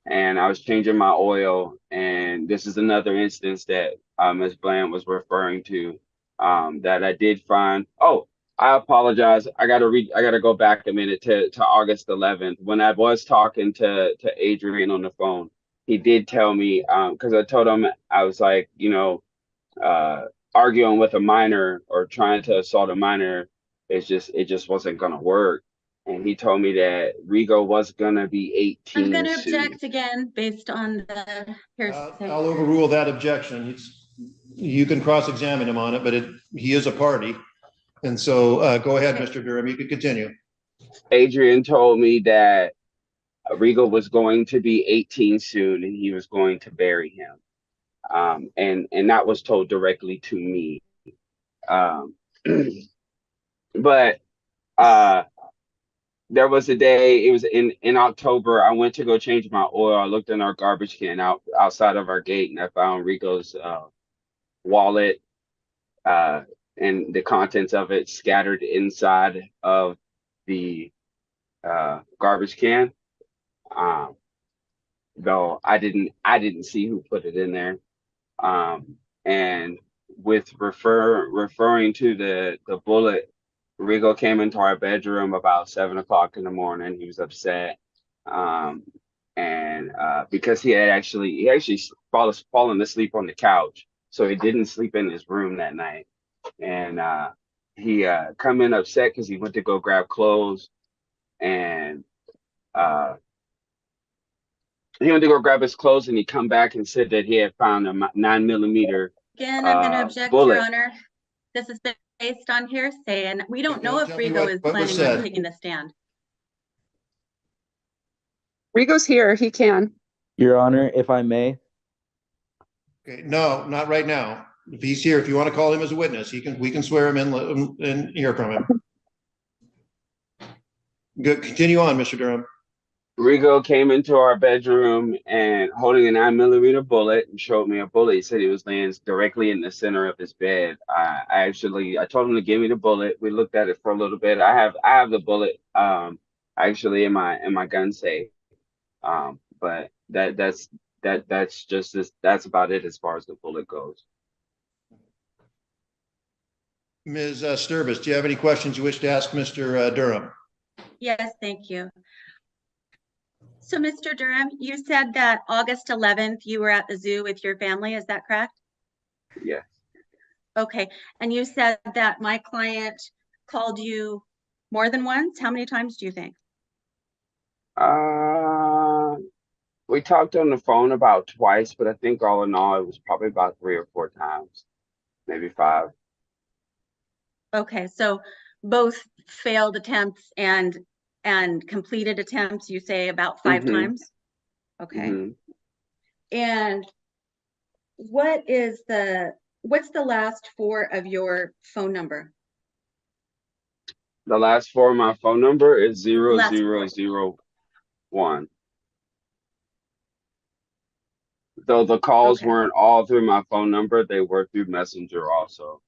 and I was changing my oil. And this is another instance that Ms. Bland was referring to, that I did find. Oh, I apologize. I gotta go back a minute to August 11th. When I was talking to Adrian on the phone, he did tell me, because I told him, I was like, arguing with a minor or trying to assault a minor, it just wasn't gonna work. And he told me that Rigo was gonna be 18
I'm going to
soon.
object again based on the hearsay.
I'll overrule that objection. You can cross-examine him on it, but he is a party. And so go ahead, Mr. Durham, you can continue.
Adrian told me that Rigo was going to be 18 soon and he was going to bury him. And that was told directly to me. But there was a day, it was in October, I went to go change my oil. I looked in our garbage can outside of our gate, and I found Rigo's wallet and the contents of it scattered inside of the garbage can. Though I didn't see who put it in there. And with referring to the bullet, Rigo came into our bedroom about 7 o'clock in the morning. He was upset. And because he actually fallen asleep on the couch. So he didn't sleep in his room that night. And he come in upset because he went to go grab clothes, and he went to go grab his clothes, and he come back and said that he had found a 9mm
Again, I'm going to object,
bullet.
Your Honor. This is based on hearsay, and we don't know if Rigo is planning on taking the stand.
Rigo's here. He can.
Your Honor, if I may.
Okay, no, not right now. If he's here, if you want to call him as a witness, we can swear him in and hear from him. Good. Continue on, Mr. Durham.
Rigo came into our bedroom and holding a 9mm bullet and showed me a bullet. He said he was laying directly in the center of his bed. I told him to give me the bullet. We looked at it for a little bit. I have the bullet actually in my gun safe. But that's about it as far as the bullet goes.
Ms. Sturbis, do you have any questions you wish to ask Mr. Durham?
Yes, thank you. So, Mr. Durham, you said that August 11th you were at the zoo with your family. Is that correct?
Yes.
Okay. And you said that my client called you more than once. How many times do you think?
We talked on the phone about twice, but I think all in all, it was probably about 3 or 4 times, maybe 5.
Okay. So both failed attempts and completed attempts, you say about 5 times? Okay. And what's the last 4 of your phone number?
The last 4 of my phone number is 0001. Though the calls weren't all through my phone number, they were through Messenger also.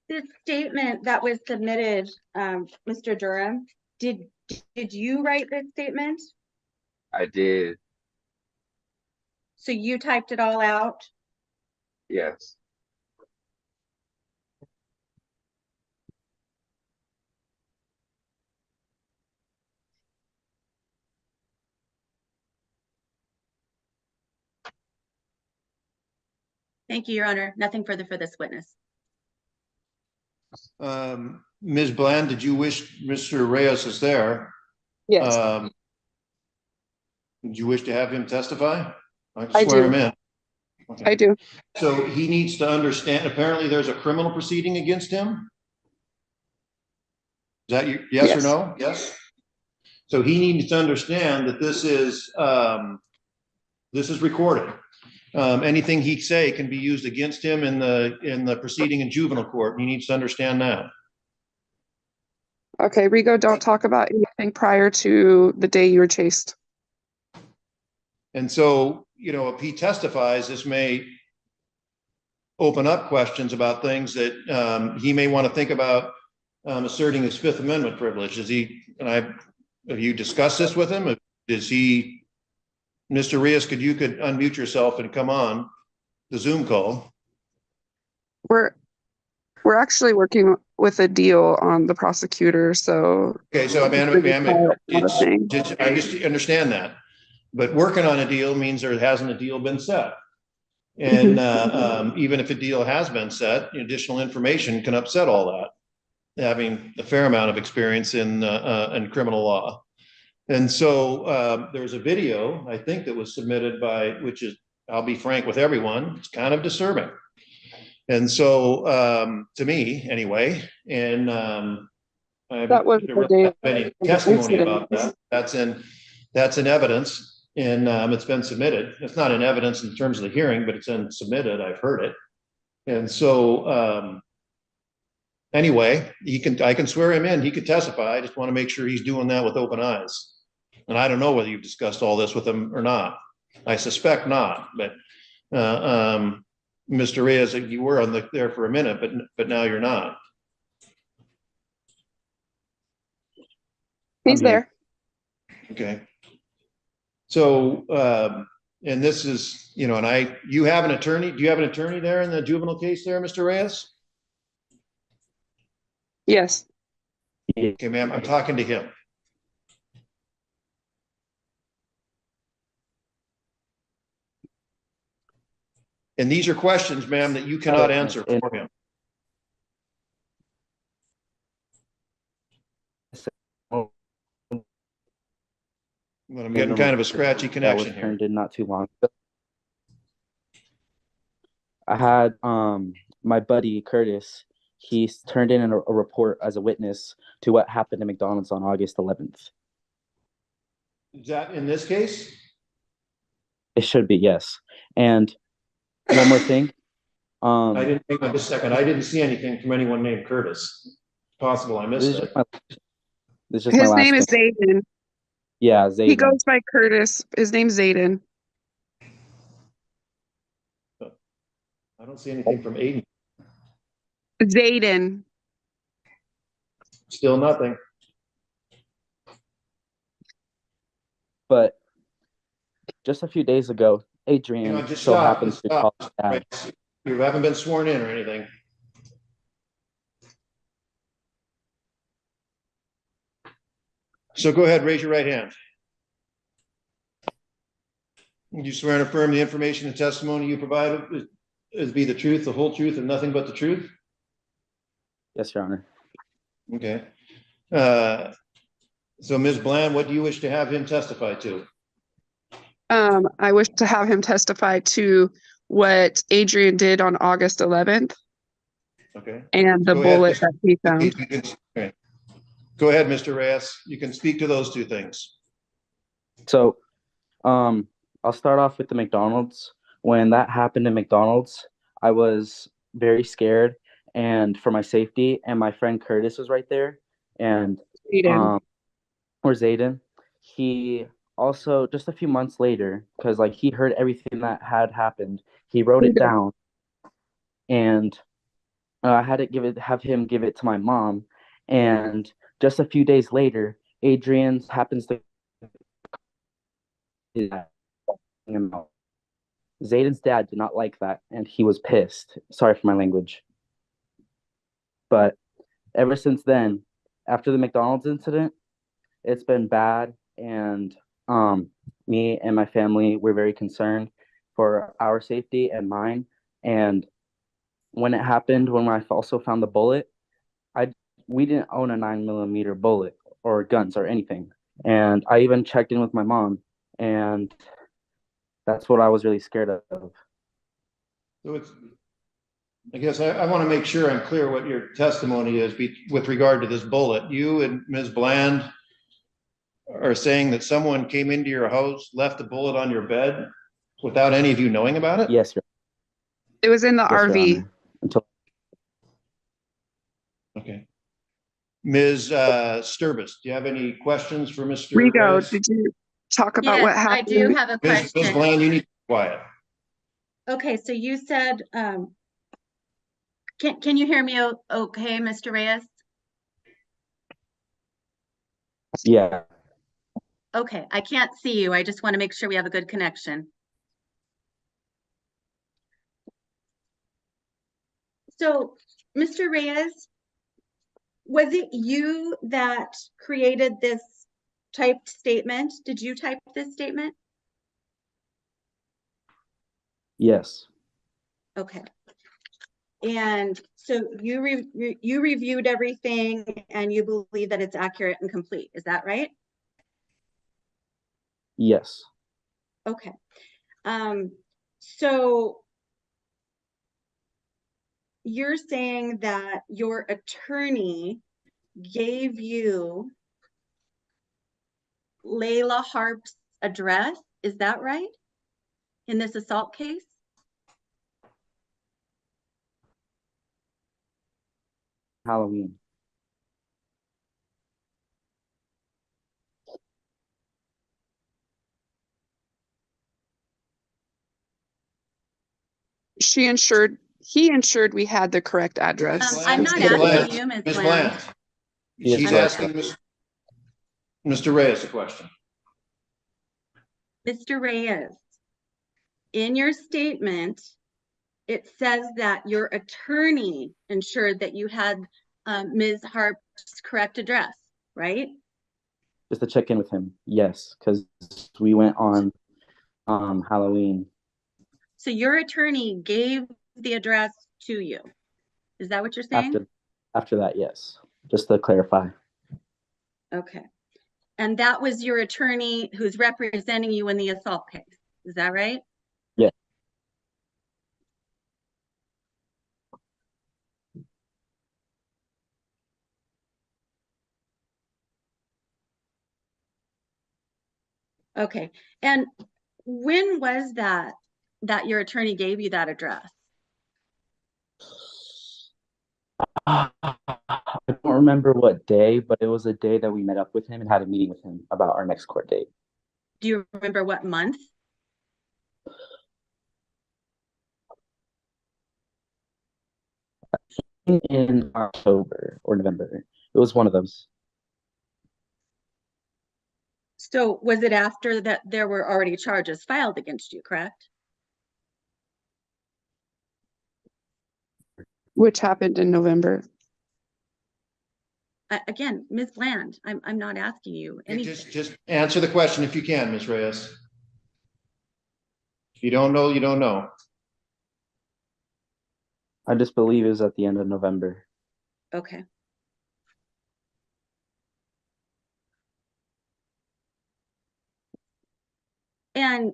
This statement that was submitted, Mr. Durham, did you write this statement?
I did.
So you typed it all out?
Yes.
Thank you, Your Honor. Nothing further for this witness.
Ms. Bland, did you wish, Mr. Reyes is there?
Yes,
Did you wish to have him testify? I
I
swear
do.
him in.
I
Okay.
do.
So he needs to understand, apparently there's a criminal proceeding against him? Is that you, yes or
Yes.
no? Yes. So he needs to understand that this is recorded. Anything he say can be used against him in the proceeding in juvenile court. He needs to understand that.
Okay, Rigo, don't talk about anything prior to the day you were chased.
And so, you know, if he testifies, this may open up questions about things that he may want to think about asserting his Fifth Amendment privilege. Have you discussed this with him? Mr. Reyes, could unmute yourself and come on the Zoom call?
We're actually working with a deal on the prosecutor, so.
Okay, so I just understand that, but working on a deal means there hasn't a deal been set. And even if a deal has been set, additional information can upset all that. Having a fair amount of experience in criminal law. And so there's a video, I think, that was submitted which is, I'll be frank with everyone, it's kind of disturbing. And so to me, anyway, and I haven't really had any testimony about that. That's in evidence, and it's been submitted. It's not in evidence in terms of the hearing, but it's been submitted. I've heard it. And so anyway, I can swear him in. He could testify. I just want to make sure he's doing that with open eyes. And I don't know whether you've discussed all this with him or not. I suspect not, but Mr. Reyes, you were there for a minute, but now you're not.
He's there.
Okay. So, and this is, you have an attorney. Do you have an attorney there in the juvenile case there, Mr. Reyes?
Yes.
Okay, ma'am, I'm talking to him. And these are questions, ma'am, that you cannot answer for him. But I'm getting kind of a scratchy connection here.
Turned in not too long ago. I had my buddy Curtis. He turned in a report as a witness to what happened at McDonald's on August 11th.
Is that in this case?
It should be, yes. And one more thing.
I didn't think on this second. I didn't see anything from anyone named Curtis. It's possible I missed it.
His
name is Zayden.
Yeah, Zayden.
He goes by Curtis. His name's Zayden.
I don't see anything from Aiden.
Zayden.
Still nothing.
But just a few days ago, Adrian happens to call his dad.
You haven't been sworn in or anything. So go ahead, raise your right hand. Do you swear and affirm the information and testimony you provided is be the truth, the whole truth, and nothing but the truth?
Yes, Your Honor.
Okay. So Ms. Bland, what do you wish to have him testify to?
I wish to have him testify to what Adrian did on August 11th.
Okay.
And the bullet that he found.
Okay. Go ahead, Mr. Reyes. You can speak to those two things.
So, I'll start off with the McDonald's. When that happened in McDonald's, I was very scared and for my safety, and my friend Curtis was right there. And Zayden, he also, just a few months later, because like he heard everything that had happened, he wrote it down, and I had to have him give it to my mom. And just a few days later, Adrian happens to Zayden's dad did not like that, and he was pissed. Sorry for my language. But ever since then, after the McDonald's incident, it's been bad, and me and my family were very concerned for our safety and mine. And when it happened, when I also found the bullet, we didn't own a 9mm bullet or guns or anything. And I even checked in with my mom, and that's what I was really scared of.
So it's, I guess I want to make sure I'm clear what your testimony is with regard to this bullet. You and Ms. Bland are saying that someone came into your house, left a bullet on your bed without any of you knowing about it?
Yes,
It was in the
yes, Your
RV.
Honor. Until
Okay. Ms. Sturbis, do you have any questions for Mr.
Rigo,
Reyes?
did you talk about
Yes,
what
I
happened?
do have a
Ms.
question.
Bland, you need to be quiet.
Okay, so you said, can you hear me okay, Mr. Reyes?
yeah,
Okay, I can't see you. I just want to make sure we have a good connection. So, Mr. Reyes, was it you that created this typed statement? Did you type this statement?
yes,
Okay. And so you reviewed everything and you believe that it's accurate and complete. Is that right?
yes.
Okay. So you're saying that your attorney gave you Layla Harp's address. Is that right? In this assault case?
Halloween.
He ensured we had the correct address.
I'm not
Ms.
asking you,
Bland,
Ms.
Ms.
Bland.
Bland.
Yes,
She's
sir.
asking Mr. Reyes a question.
Mr. Reyes, in your statement, it says that your attorney ensured that you had Ms. Harp's correct address, right?
Just to check in with him. Yes, because we went on Halloween.
So your attorney gave the address to you. Is that what you're saying?
After that, yes. Just to clarify.
Okay. And that was your attorney who's representing you in the assault case. Is that right?
Yeah.
Okay. And when was that your attorney gave you that address?
I don't remember what day, but it was a day that we met up with him and had a meeting with him about our next court date.
Do you remember what month?
In October or November. It was one of those.
So was it after that there were already charges filed against you, correct?
Which happened in November.
Again, Ms. Bland, I'm not asking you anything.
Just answer the question if you can, Ms. Reyes. If you don't know, you don't know.
I just believe it was at the end of November.
Okay. And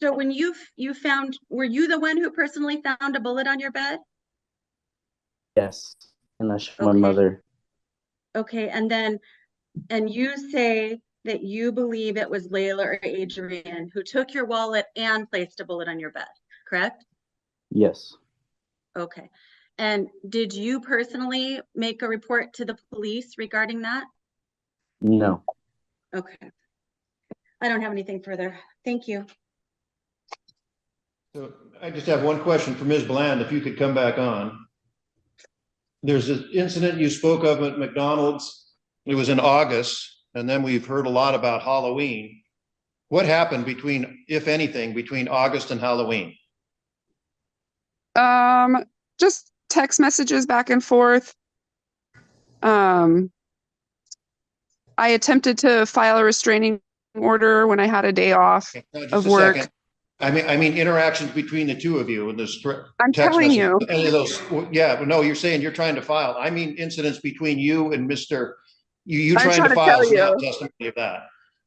so when you found, were you the one who personally found a bullet on your bed?
Yes, and that's my
Okay.
mother.
Okay, and you say that you believe it was Layla or Adrian who took your wallet and placed a bullet on your bed, correct?
Yes.
Okay. And did you personally make a report to the police regarding that?
No.
Okay. I don't have anything further. Thank you.
So I just have one question for Ms. Bland, if you could come back on. There's an incident you spoke of at McDonald's. It was in August, and then we've heard a lot about Halloween. What happened between, if anything, between August and Halloween?
Just text messages back and forth. I attempted to file a restraining order when I had a day off
Just
of
a
work.
second. I mean interactions between the two of you and this
I'm
text
telling
message.
you.
Any of those? Yeah, but no, you're saying you're trying to file. I mean incidents between you and Mr. You
I'm
trying
trying
to
to
file
tell
is not
you.
testimony of that.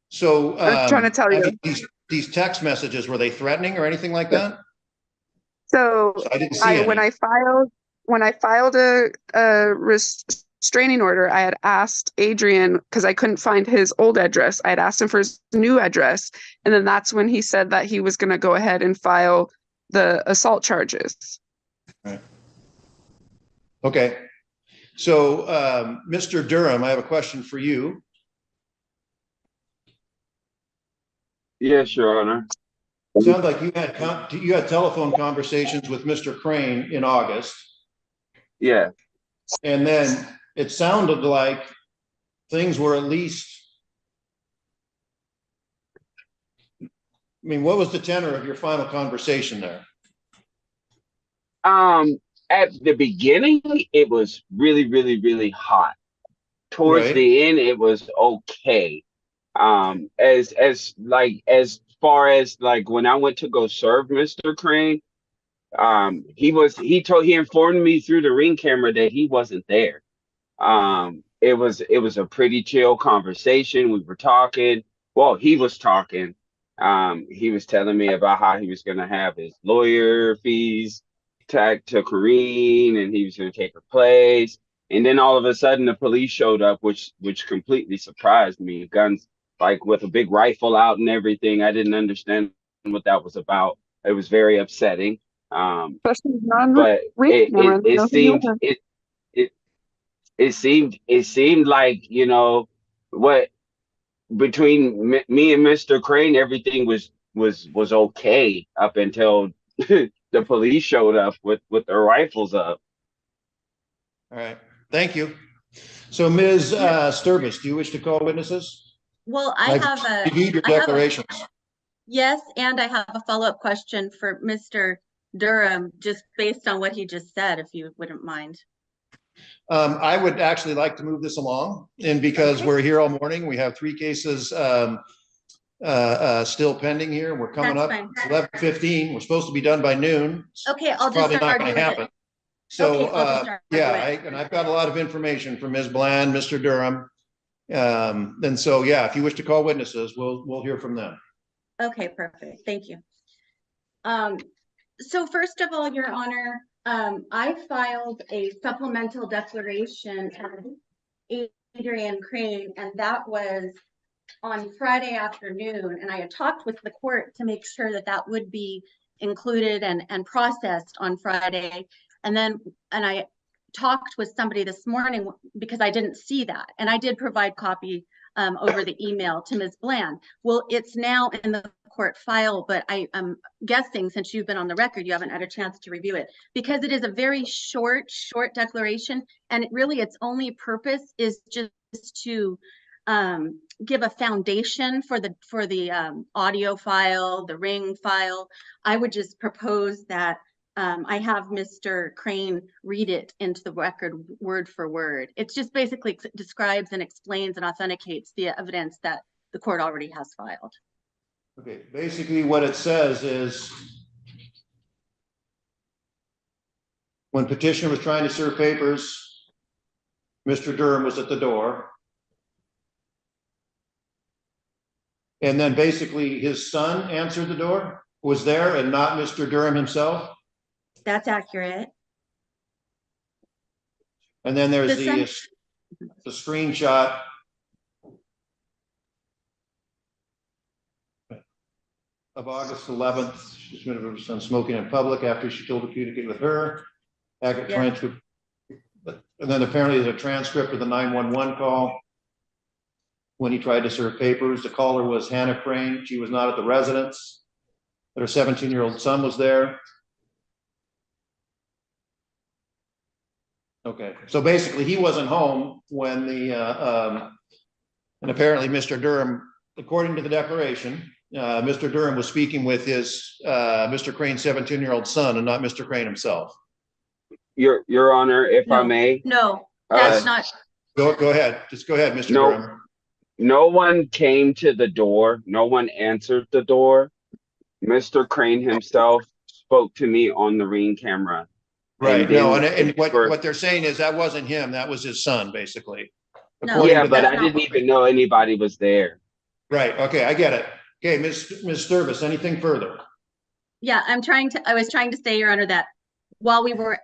So,
I'm trying to tell
I
you.
mean, these text messages, were they threatening or anything like that?
So
So I didn't see any.
when I filed a restraining order, I had asked Adrian, because I couldn't find his old address. I had asked him for his new address, and then that's when he said that he was going to go ahead and file the assault charges.
Right. Okay. So, Mr. Durham, I have a question for you.
Yes, Your Honor.
Sounds like you had telephone conversations with Mr. Crane in August,
Yeah.
and then it sounded like things were at least. I mean, what was the tenor of your final conversation there?
At the beginning, it was really, really, really hot. Towards
Right.
the end, it was okay. As far as like when I went to go serve Mr. Crane, he informed me through the ring camera that he wasn't there. It was a pretty chill conversation. We were talking. Well, he was talking. He was telling me about how he was gonna have his lawyer fees tagged to Corrine, and he was gonna take her place. And then all of a sudden, the police showed up, which completely surprised me. Guns, like with a big rifle out and everything. I didn't understand what that was about. It was very upsetting.
Especially non
But
ring camera.
it seemed it seemed like, you know, what between me and Mr. Crane, everything was okay up until the police showed up with their rifles up.
All right. Thank you. So, Ms. Sturbis, do you wish to call witnesses?
Well, I have
reviewed your declarations.
Yes, and I have a follow-up question for Mr. Durham, just based on what he just said, if you wouldn't mind.
I would actually like to move this along, and because we're here all morning, we have 3 cases still pending here. We're coming up 11:15. We're supposed to be done by noon.
Okay, I'll just
probably not
start
going to happen.
it.
So,
Okay,
and I've got a lot of information from Ms. Bland, Mr. Durham. And so, yeah, if you wish to call witnesses, we'll hear from them.
Okay, perfect. Thank you. So first of all, Your Honor, I filed a supplemental declaration of Adrian Crane, and that was on Friday afternoon. And I had talked with the court to make sure that that would be included and processed on Friday. And I talked with somebody this morning because I didn't see that. And I did provide copy over the email to Ms. Bland. Well, it's now in the court file, but I am guessing since you've been on the record, you haven't had a chance to review it because it is a very short declaration. And its only purpose is just to give a foundation for the audio file, the ring file. I would just propose that I have Mr. Crane read it into the record word for word. It just basically describes and explains and authenticates the evidence that the court already has filed.
Okay, basically what it says is when Petitioner was trying to serve papers, Mr. Durham was at the door. And then basically his son answered the door, was there, and not Mr. Durham himself.
That's accurate.
And then there's the screenshot of August 11th. She's been her son smoking in public after she told to communicate with her. Transcript. And then apparently there's a transcript of the 911 call when he tried to serve papers. The caller was Hannah Crane. She was not at the residence, but her 17-year-old son was there. Okay, so basically he wasn't home when and apparently Mr. Durham, according to the declaration, Mr. Durham was speaking with his Mr. Crane's 17-year-old son and not Mr. Crane himself.
Your Honor, if I may.
No, that's not.
Go ahead. Just go ahead, Mr. Durham.
No one came to the door. No one answered the door. Mr. Crane himself spoke to me on the ring camera.
Right.
then
No, and
for-
what they're saying is that wasn't him. That was his son, basically.
No,
According
yeah,
to
but
that.
I didn't even know anybody was there.
Right. Okay, I get it. Okay, Ms. Sturvis, anything further?
Yeah, I was trying to say, Your Honor, that while we were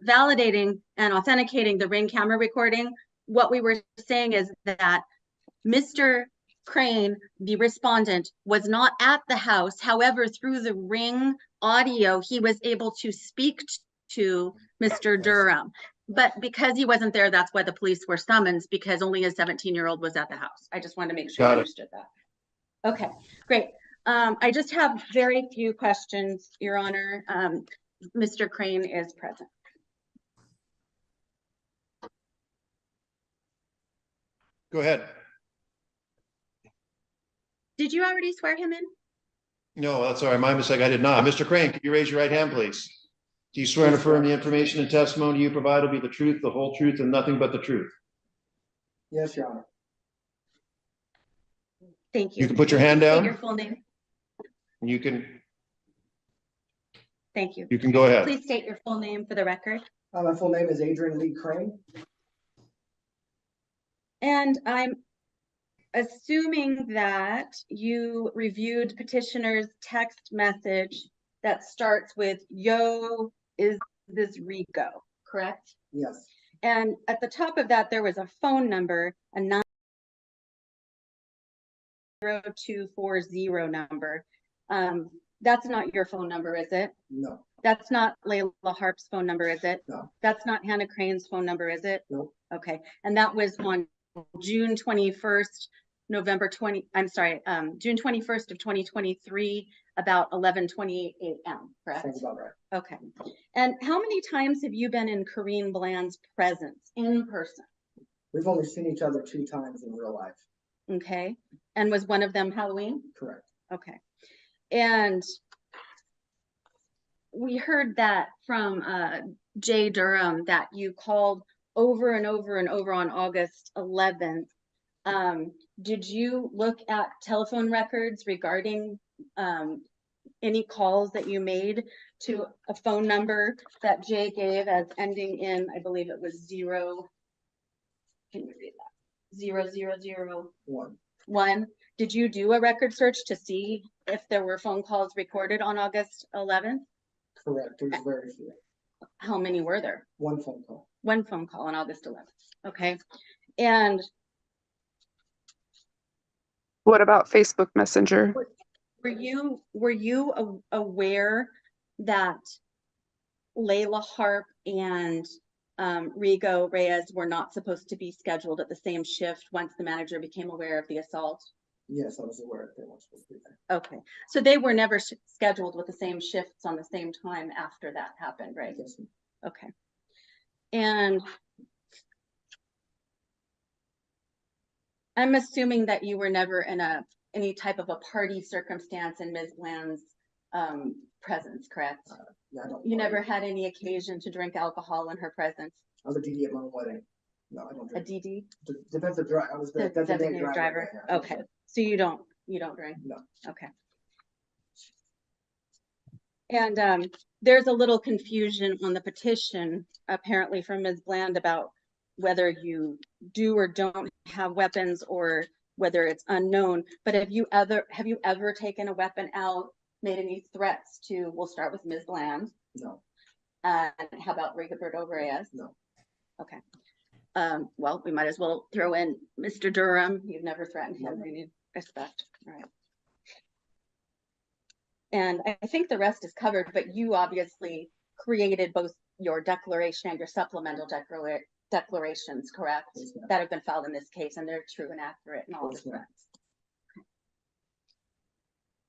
validating and authenticating the ring camera recording, what we were saying is that Mr. Crane, the respondent, was not at the house. However, through the ring audio, he was able to speak to Mr. Durham. But because he wasn't there, that's why the police were summoned, because only a 17-year-old was at the house. I just wanted to make sure you understood that. Okay, great. I just have very few questions, Your Honor. Mr. Crane is present.
Go ahead.
Did you already swear him in?
No, that's all right. My mistake. I did not. Mr. Crane, could you raise your right hand, please? Do you swear and affirm the information and testimony you provide will be the truth, the whole truth, and nothing but the truth?
Yes, Your Honor.
Thank you.
You can put your hand down.
State your full name.
You can
Thank you.
go ahead.
Please state your full name for the record.
My full name is Adrian Lee Crane.
And I'm assuming that you reviewed petitioner's text message that starts with, "Yo, is this Rico?" Correct?
Yes.
And at the top of that, there was a phone number, a 90240 number. That's not your phone number, is it?
No.
That's not Layla Harp's phone number, is it?
No.
That's not Hannah Crane's phone number, is it?
No.
Okay. And that was on June 21st, June 21st of 2023, about 11:28 a.m., correct?
Sounds about right.
Okay. And how many times have you been in Corinne Bland's presence in person?
We've only seen each other 2 times in real life.
Okay. And was one of them Halloween?
Correct.
Okay. And we heard that from Jay Durham that you called over and over and over on August 11th. Did you look at telephone records regarding any calls that you made to a phone number that Jay gave as ending in, I believe it was 0, can you read that? 0001. Did you do a record search to see if there were phone calls recorded on August 11th?
Correct. There's very few.
How many were there?
1 phone call.
One phone call on August 11th. Okay. And
What about Facebook Messenger?
were you aware that Layla Harp and Rigo Reyes were not supposed to be scheduled at the same shift once the manager became aware of the assault?
Yes, I was aware that they weren't supposed to be there.
Okay, so they were never scheduled with the same shifts on the same time after that happened, right?
Yes.
Okay. And I'm assuming that you were never in any type of a party circumstance in Ms. Bland's presence, correct?
Yeah, I don't.
You never had any occasion to drink alcohol in her presence?
I was a DD at my own wedding. No, I don't
A
drink.
DD?
Depends the driver. I was the
Designated driver.
Yeah.
Okay, so you don't drink?
No.
Okay. And there's a little confusion on the petition, apparently from Ms. Bland, about whether you do or don't have weapons or whether it's unknown. But have you ever taken a weapon out, made any threats to, we'll start with Ms. Bland.
No.
And how about Rigoberto Reyes?
No.
Okay. Well, we might as well throw in Mr. Durham. You've never threatened him.
No.
You need respect. All right. And I think the rest is covered, but you obviously created both your declaration and your supplemental declarations, correct?
Yes, ma'am.
That have been filed in this case, and they're true and accurate in all
Yes,
respects.
ma'am.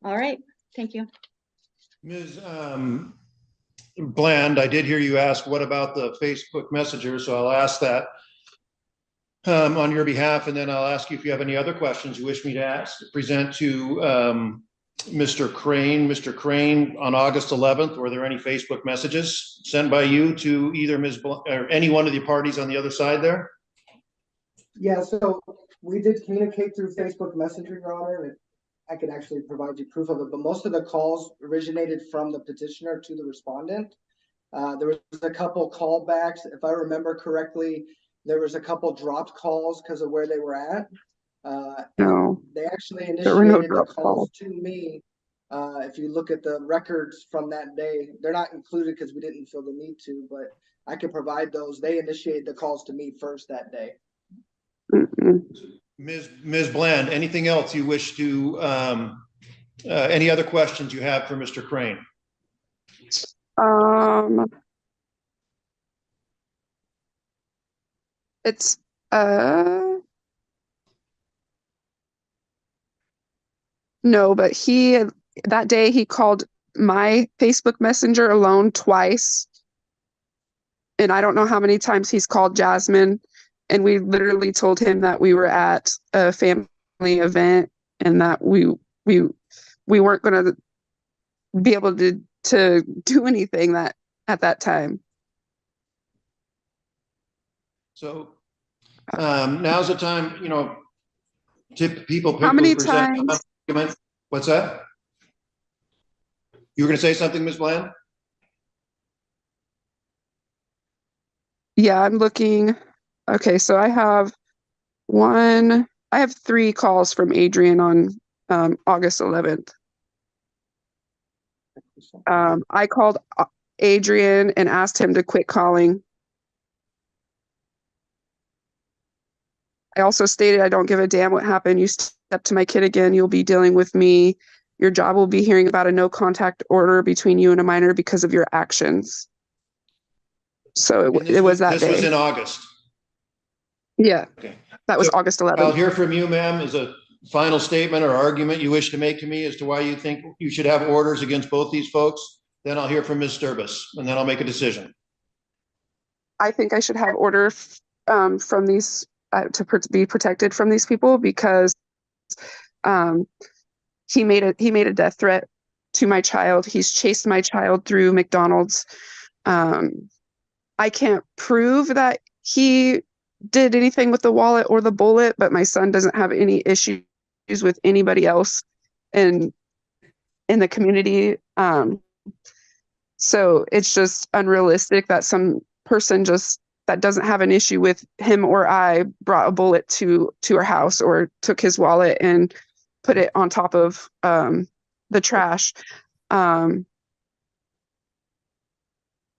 All right, thank you.
Ms. Bland, I did hear you ask, what about the Facebook Messenger? So I'll ask that on your behalf, and then I'll ask you if you have any other questions you wish me to present to Mr. Crane. Mr. Crane, on August 11th, were there any Facebook messages sent by you to either Ms. Bland or any one of the parties on the other side there?
Yeah, so we did communicate through Facebook Messenger, Your Honor. I could actually provide you proof of it, but most of the calls originated from the petitioner to the respondent. There was a couple callbacks. If I remember correctly, there was a couple dropped calls because of where they were at.
No,
They actually
there were no
initiated the
drop
calls
calls.
to me. If you look at the records from that day, they're not included because we didn't feel the need to, but I can provide those. They initiated the calls to me first that day.
Mm-mm.
Ms. Bland, anything else you wish to, any other questions you have for Mr. Crane?
It's no, but that day he called my Facebook Messenger alone twice. And I don't know how many times he's called Jasmine. And we literally told him that we were at a family event and that we weren't going to be able to do anything that at that time.
So now's the time, you know, people
How many
present
times?
argument. What's that? You were going to say something, Ms. Bland?
Yeah, I'm looking. Okay, so I have 3 calls from Adrian on August 11th. I called Adrian and asked him to quit calling. I also stated, I don't give a damn what happened. You step to my kid again, you'll be dealing with me. Your job will be hearing about a no contact order between you and a minor because of your actions. So it was that day.
This was in August.
Yeah.
Okay.
That was August 11th.
I'll hear from you, ma'am, as a final statement or argument you wish to make to me as to why you think you should have orders against both these folks. Then I'll hear from Ms. Sturbis, and then I'll make a decision.
I think I should have order from these to be protected from these people because he made a death threat to my child. He's chased my child through McDonald's. I can't prove that he did anything with the wallet or the bullet, but my son doesn't have any issues with anybody else in the community. So it's just unrealistic that some person that doesn't have an issue with him or I brought a bullet to our house or took his wallet and put it on top of the trash.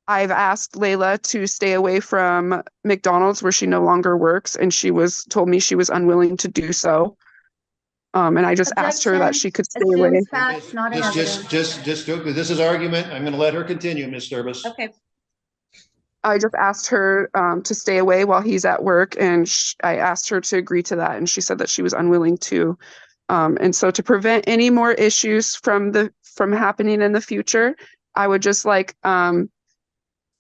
I've asked Layla to stay away from McDonald's where she no longer works, and she told me she was unwilling to do so. And I just asked her that she could stay away.
Facts, not
Just, this is argument. I'm going to let her continue, Ms. Sturbis.
Okay.
I just asked her to stay away while he's at work, and I asked her to agree to that, and she said that she was unwilling to. And so to prevent any more issues from happening in the future, I would just like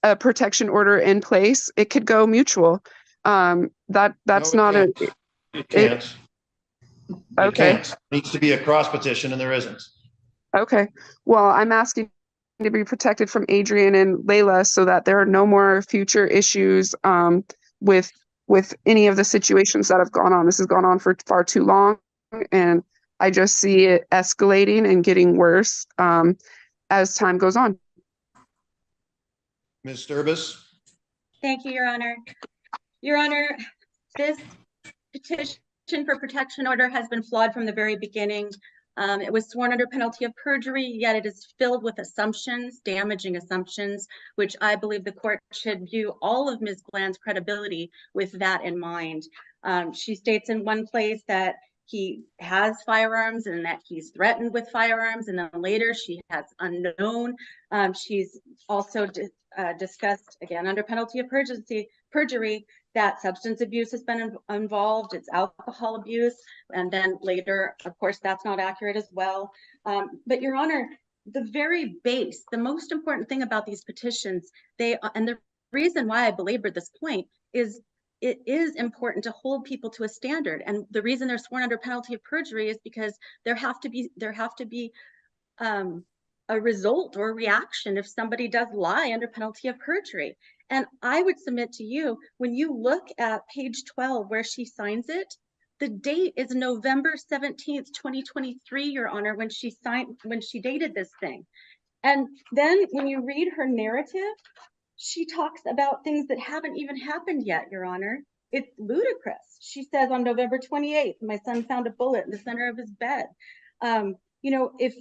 a protection order in place. It could go mutual. That's not a.
It can't.
Okay.
It can't. It needs to be a cross petition, and there isn't.
Okay. Well, I'm asking to be protected from Adrian and Layla so that there are no more future issues with any of the situations that have gone on. This has gone on for far too long, and I just see it escalating and getting worse as time goes on.
Ms. Sturbis.
Thank you, Your Honor. Your Honor, this petition for protection order has been flawed from the very beginning. It was sworn under penalty of perjury, yet it is filled with assumptions, damaging assumptions, which I believe the court should view all of Ms. Bland's credibility with that in mind. She states in one place that he has firearms and that he's threatened with firearms, and then later she has unknown. She's also discussed, again, under penalty of perjury, that substance abuse has been involved, it's alcohol abuse, and then later, of course, that's not accurate as well. But Your Honor, the very base, the most important thing about these petitions, and the reason why I belabored this point is it is important to hold people to a standard. And the reason they're sworn under penalty of perjury is because there have to be a result or a reaction if somebody does lie under penalty of perjury. And I would submit to you, when you look at page 12 where she signs it, The date is November 17th, 2023, Your Honor, when she dated this thing. And then when you read her narrative, she talks about things that haven't even happened yet, Your Honor. It's ludicrous. She says on November 28th, my son found a bullet in the center of his bed. You know, if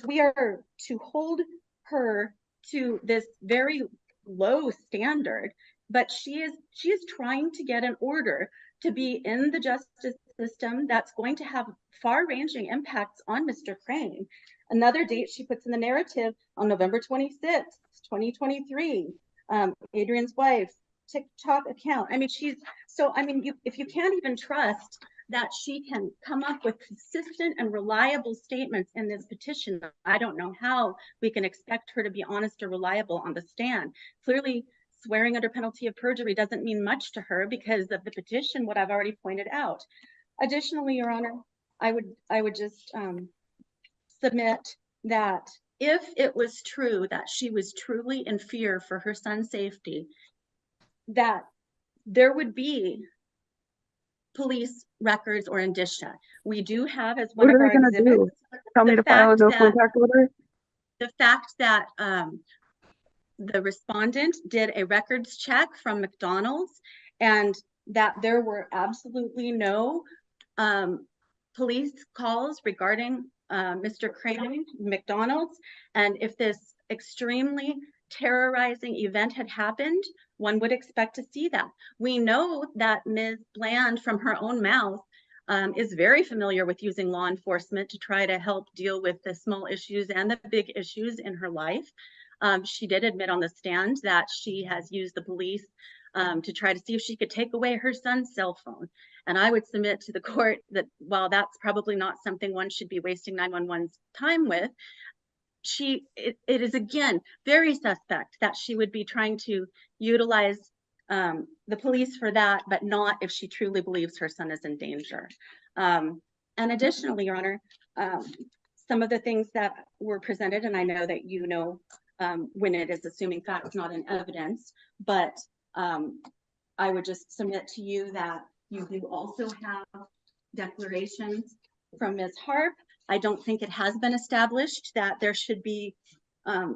we are to hold her to this very low standard, but she is trying to get an order to be in the justice system that's going to have far-ranging impacts on Mr. Crane. Another date she puts in the narrative on November 26th, 2023, Adrian's wife, TikTok account. I mean, if you can't even trust that she can come up with consistent and reliable statements in this petition, I don't know how we can expect her to be honest or reliable on the stand. Clearly, swearing under penalty of perjury doesn't mean much to her because of the petition, what I've already pointed out. Additionally, Your Honor, I would just submit that if it was true that she was truly in fear for her son's safety, that there would be police records or indicia. We do have as one of our exhibits.
Tell me to file a no contact order.
The fact that the respondent did a records check from McDonald's and that there were absolutely no police calls regarding Mr. Crane, McDonald's. And if this extremely terrorizing event had happened, one would expect to see that. We know that Ms. Bland, from her own mouth, is very familiar with using law enforcement to try to help deal with the small issues and the big issues in her life. She did admit on the stand that she has used the police to try to see if she could take away her son's cell phone. And I would submit to the court that while that's probably not something one should be wasting 911's time with, it is again very suspect that she would be trying to utilize the police for that, but not if she truly believes her son is in danger. And additionally, Your Honor, some of the things that were presented, and I know that you know when it is assuming facts, not in evidence, but I would just submit to you that you do also have declarations from Ms. Harp. I don't think it has been established that there should be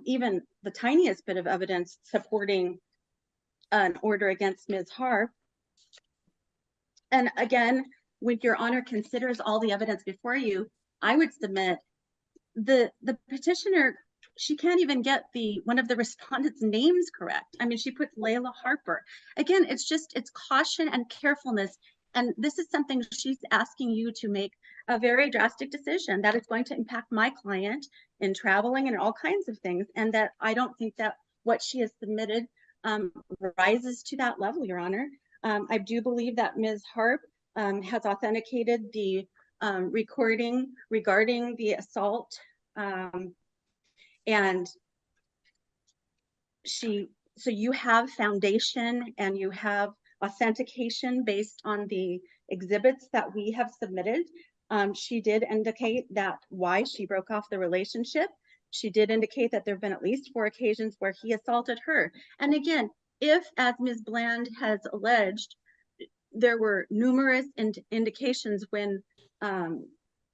even the tiniest bit of evidence supporting an order against Ms. Harp. And again, when Your Honor considers all the evidence before you, I would submit the petitioner, she can't even get one of the respondents' names correct. I mean, she puts Layla Harper. Again, it's caution and carefulness. And this is something she's asking you to make a very drastic decision that is going to impact my client in traveling and all kinds of things. And that I don't think that what she has submitted rises to that level, Your Honor. I do believe that Ms. Harp has authenticated the recording regarding the assault. And so you have foundation and you have authentication based on the exhibits that we have submitted. She did indicate that why she broke off the relationship. She did indicate that there have been at least 4 occasions where he assaulted her. And again, if, as Ms. Bland has alleged, there were numerous indications when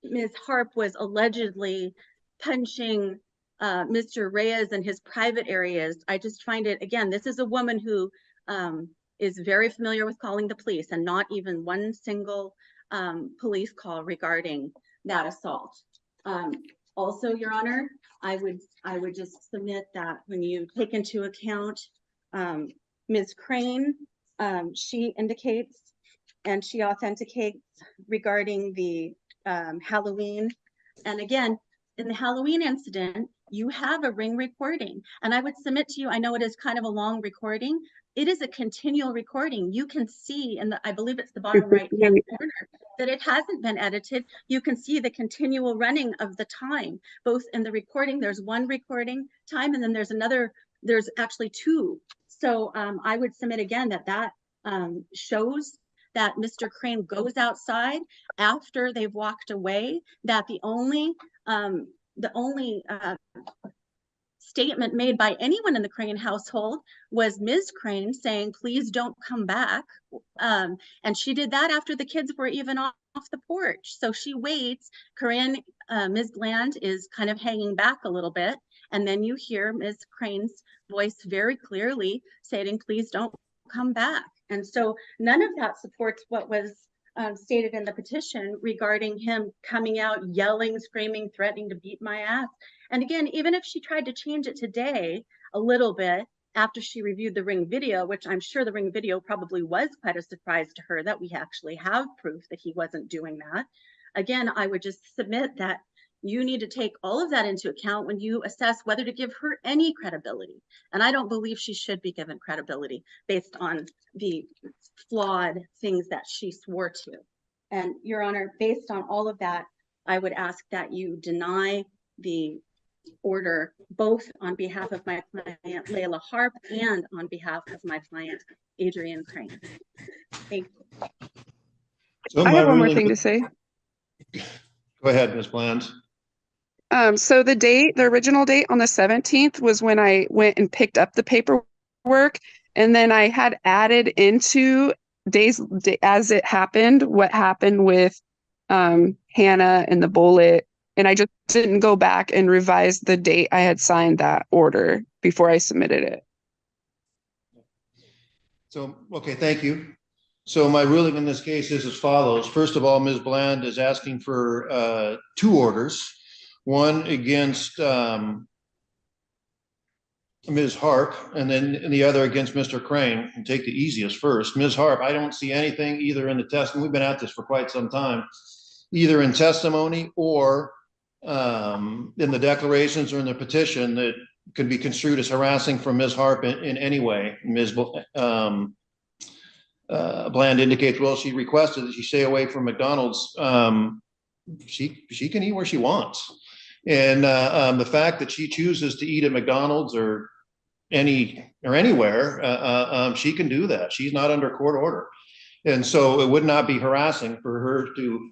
Ms. Harp was allegedly punching Mr. Reyes in his private areas, I just find it, again, this is a woman who is very familiar with calling the police and not even one single police call regarding that assault. Also, Your Honor, I would just submit that when you take into account Ms. Crane, she indicates and she authenticates regarding the Halloween. And again, in the Halloween incident, you have a ring recording. And I would submit to you, I know it is kind of a long recording. It is a continual recording. You can see in I believe it's the bottom right hand corner, that it hasn't been edited. You can see the continual running of the time, both in the recording. There's one recording time, and then there's actually 2. So I would submit again that shows that Mr. Crane goes outside after they've walked away, that the only statement made by anyone in the Crane household was Ms. Crane saying, please don't come back. And she did that after the kids were even off the porch. So she waits. Corinne, Ms. Bland is kind of hanging back a little bit. And then you hear Ms. Crane's voice very clearly stating, please don't come back. And so none of that supports what was stated in the petition regarding him coming out, yelling, screaming, threatening to beat my ass. And again, even if she tried to change it today a little bit after she reviewed the Ring video, which I'm sure the Ring video probably was quite a surprise to her that we actually have proof that he wasn't doing that. Again, I would just submit that you need to take all of that into account when you assess whether to give her any credibility. And I don't believe she should be given credibility based on the flawed things that she swore to. And Your Honor, based on all of that, I would ask that you deny the order, both on behalf of my client, Layla Harp, and on behalf of my client, Adrian Crane. Thank you.
So
I have one more thing to say.
Go ahead, Ms. Bland.
So the original date on the 17th was when I went and picked up the paperwork, and then I had added into days as it happened, what happened with Hannah and the bullet, and I just didn't go back and revise the date I had signed that order before I submitted it.
So, okay, thank you. So my ruling in this case is as follows. First of all, Ms. Bland is asking for 2 orders. One against Ms. Harp, and then the other against Mr. Crane. And take the easiest first. Ms. Harp, I don't see anything either in the testimony. We've been at this for quite some time, either in testimony or in the declarations or in the petition that could be construed as harassing from Ms. Harp in any way. Ms. Bland indicates, well, she requested that she stay away from McDonald's. She can eat where she wants. And the fact that she chooses to eat at McDonald's or anywhere, she can do that. She's not under court order. And so it would not be harassing for her to,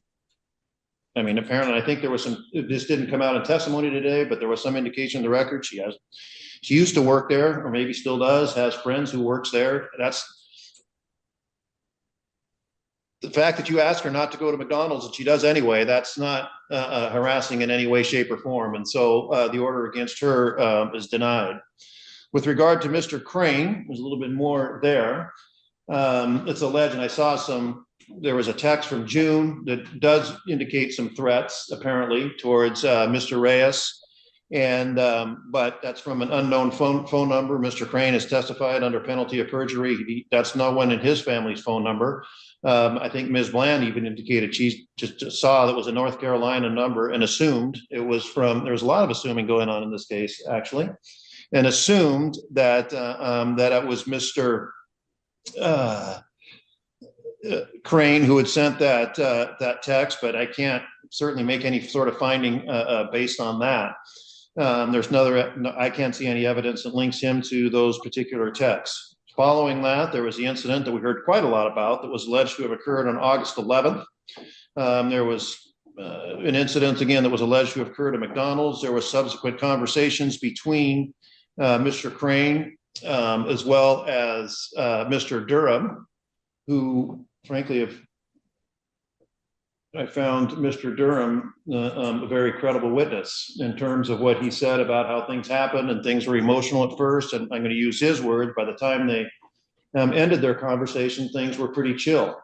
I mean, apparently, I think there was some, this didn't come out in testimony today, but there was some indication in the record. She used to work there, or maybe still does, has friends who works there. That's the fact that you ask her not to go to McDonald's and she does anyway. That's not harassing in any way, shape, or form. And so the order against her is denied. With regard to Mr. Crane, there's a little bit more there. It's alleged, and I saw there was a text from June that does indicate some threats, apparently, towards Mr. Reyes. And but that's from an unknown phone number. Mr. Crane has testified under penalty of perjury. That's no one in his family's phone number. I think Ms. Bland even indicated she just saw that was a North Carolina number and assumed it was from, there's a lot of assuming going on in this case, actually, and assumed that that it was Mr. Crane who had sent that text, but I can't certainly make any sort of finding based on that. I can't see any evidence that links him to those particular texts. Following that, there was the incident that we heard quite a lot about that was alleged to have occurred on August 11th. There was an incident again that was alleged to have occurred at McDonald's. There were subsequent conversations between Mr. Crane as well as Mr. Durham, who frankly, I found Mr. Durham a very credible witness in terms of what he said about how things happened, and things were emotional at first. And I'm going to use his words. By the time they ended their conversation, things were pretty chill.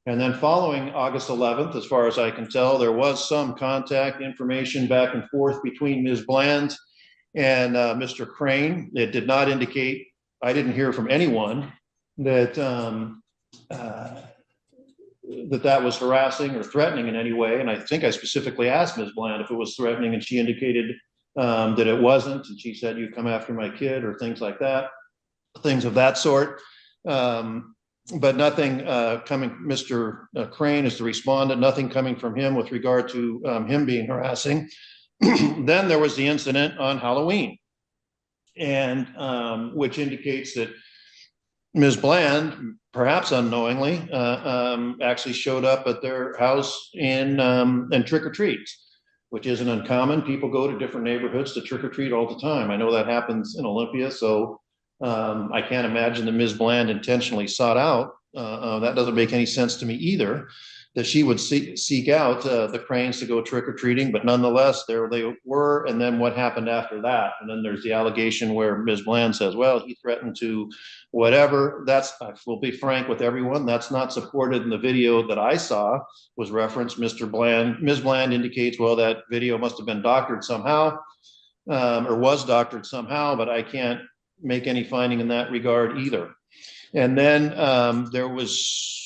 And then following August 11th, as far as I can tell, there was some contact information back and forth between Ms. Bland and Mr. Crane. It did not indicate, I didn't hear from anyone that that was harassing or threatening in any way. And I think I specifically asked Ms. Bland if it was threatening, and she indicated that it wasn't. And she said, you come after my kid, or things like that, things of that sort. But nothing coming, Mr. Crane is the respondent, nothing coming from him with regard to him being harassing. Then there was the incident on Halloween, and which indicates that Ms. Bland, perhaps unknowingly, actually showed up at their house and trick or treats, which isn't uncommon. People go to different neighborhoods to trick or treat all the time. I know that happens in Olympia, so I can't imagine that Ms. Bland intentionally sought out. That doesn't make any sense to me either, that she would seek out the Cranes to go trick or treating, but nonetheless, there they were. And then what happened after that? And then there's the allegation where Ms. Bland says, well, he threatened to whatever. That's, I will be frank with everyone, that's not supported in the video that I saw was referenced. Ms. Bland indicates, well, that video must have been doctored somehow, or was doctored somehow, but I can't make any finding in that regard either. And then there was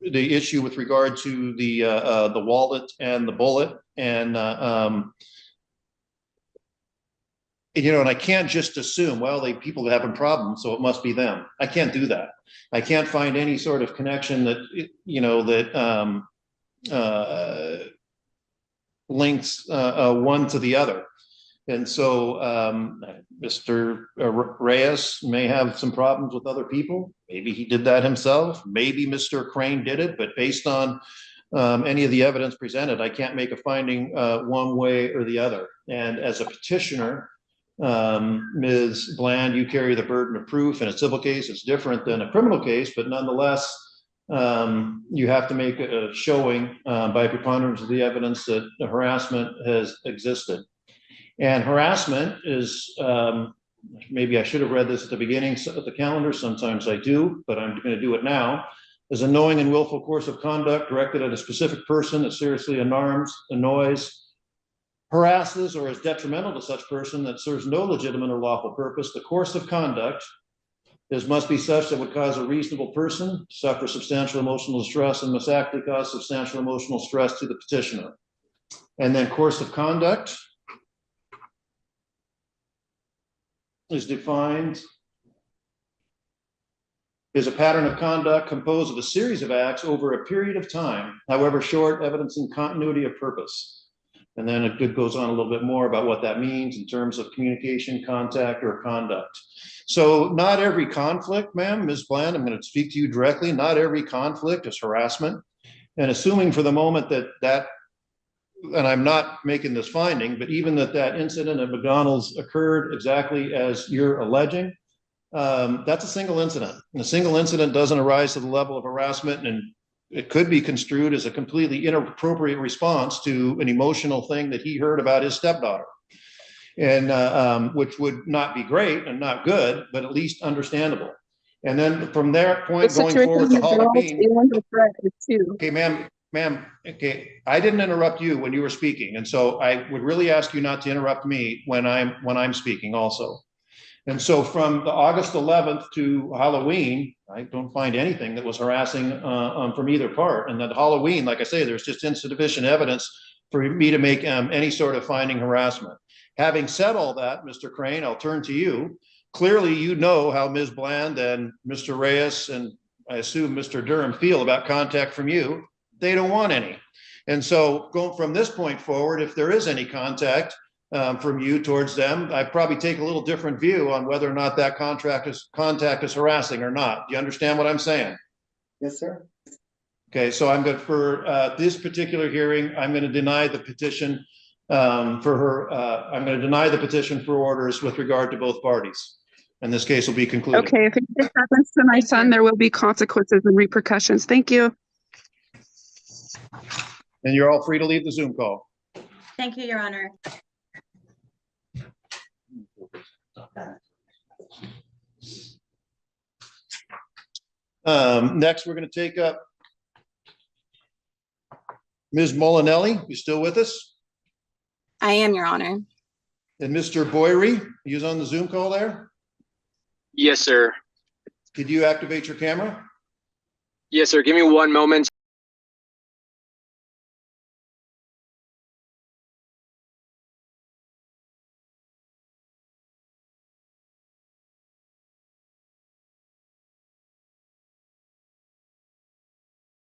the issue with regard to the wallet and the bullet, and you know, and I can't just assume, well, people having problems, so it must be them. I can't do that. I can't find any sort of connection that, you know, that links one to the other. And so Mr. Reyes may have some problems with other people. Maybe he did that himself. Maybe Mr. Crane did it, but based on any of the evidence presented, I can't make a finding one way or the other. And as a petitioner, Ms. Bland, you carry the burden of proof. In a civil case, it's different than a criminal case, but nonetheless, you have to make a showing by preponderance of the evidence that the harassment has existed. And harassment is, maybe I should have read this at the beginning of the calendar, sometimes I do, but I'm going to do it now, is a knowing and willful course of conduct directed at a specific person that seriously alarms, annoys, harasses, or is detrimental to such person that serves no legitimate or lawful purpose. The course of conduct must be such that would cause a reasonable person to suffer substantial emotional distress and must actually cause substantial emotional stress to the petitioner. And then course of conduct is defined as a pattern of conduct composed of a series of acts over a period of time, however short, evidencing continuity of purpose. And then it goes on a little bit more about what that means in terms of communication, contact, or conduct. So not every conflict, ma'am, Ms. Bland, I'm going to speak to you directly, not every conflict is harassment. And assuming for the moment that and I'm not making this finding, but even that incident at McDonald's occurred exactly as you're alleging, that's a single incident. And a single incident doesn't arise to the level of harassment, and it could be construed as a completely inappropriate response to an emotional thing that he heard about his stepdaughter. And which would not be great and not good, but at least understandable. And then from that point going forward to Halloween. Okay, ma'am, okay, I didn't interrupt you when you were speaking, and so I would really ask you not to interrupt me when I'm speaking also. And so from the August 11th to Halloween, I don't find anything that was harassing from either part. And that Halloween, like I say, there's just insufficient evidence for me to make any sort of finding harassment. Having said all that, Mr. Crane, I'll turn to you. Clearly, you know how Ms. Bland and Mr. Reyes and I assume Mr. Durham feel about contact from you. They don't want any. And so going from this point forward, if there is any contact from you towards them, I probably take a little different view on whether or not that contact is harassing or not. Do you understand what I'm saying?
Yes, sir.
Okay, so I'm good for this particular hearing. I'm going to deny the petition I'm going to deny the petition for orders with regard to both parties. And this case will be concluded.
Okay, if this happens to my son, there will be consequences and repercussions. Thank you.
And you're all free to leave the Zoom call.
Thank you, Your Honor.
Next, we're going to take up Ms. Molinelli. You still with us?
I am, Your Honor.
And Mr. Boyery, he's on the Zoom call there?
Yes, sir.
Could you activate your camera?
Yes, sir. Give me one moment.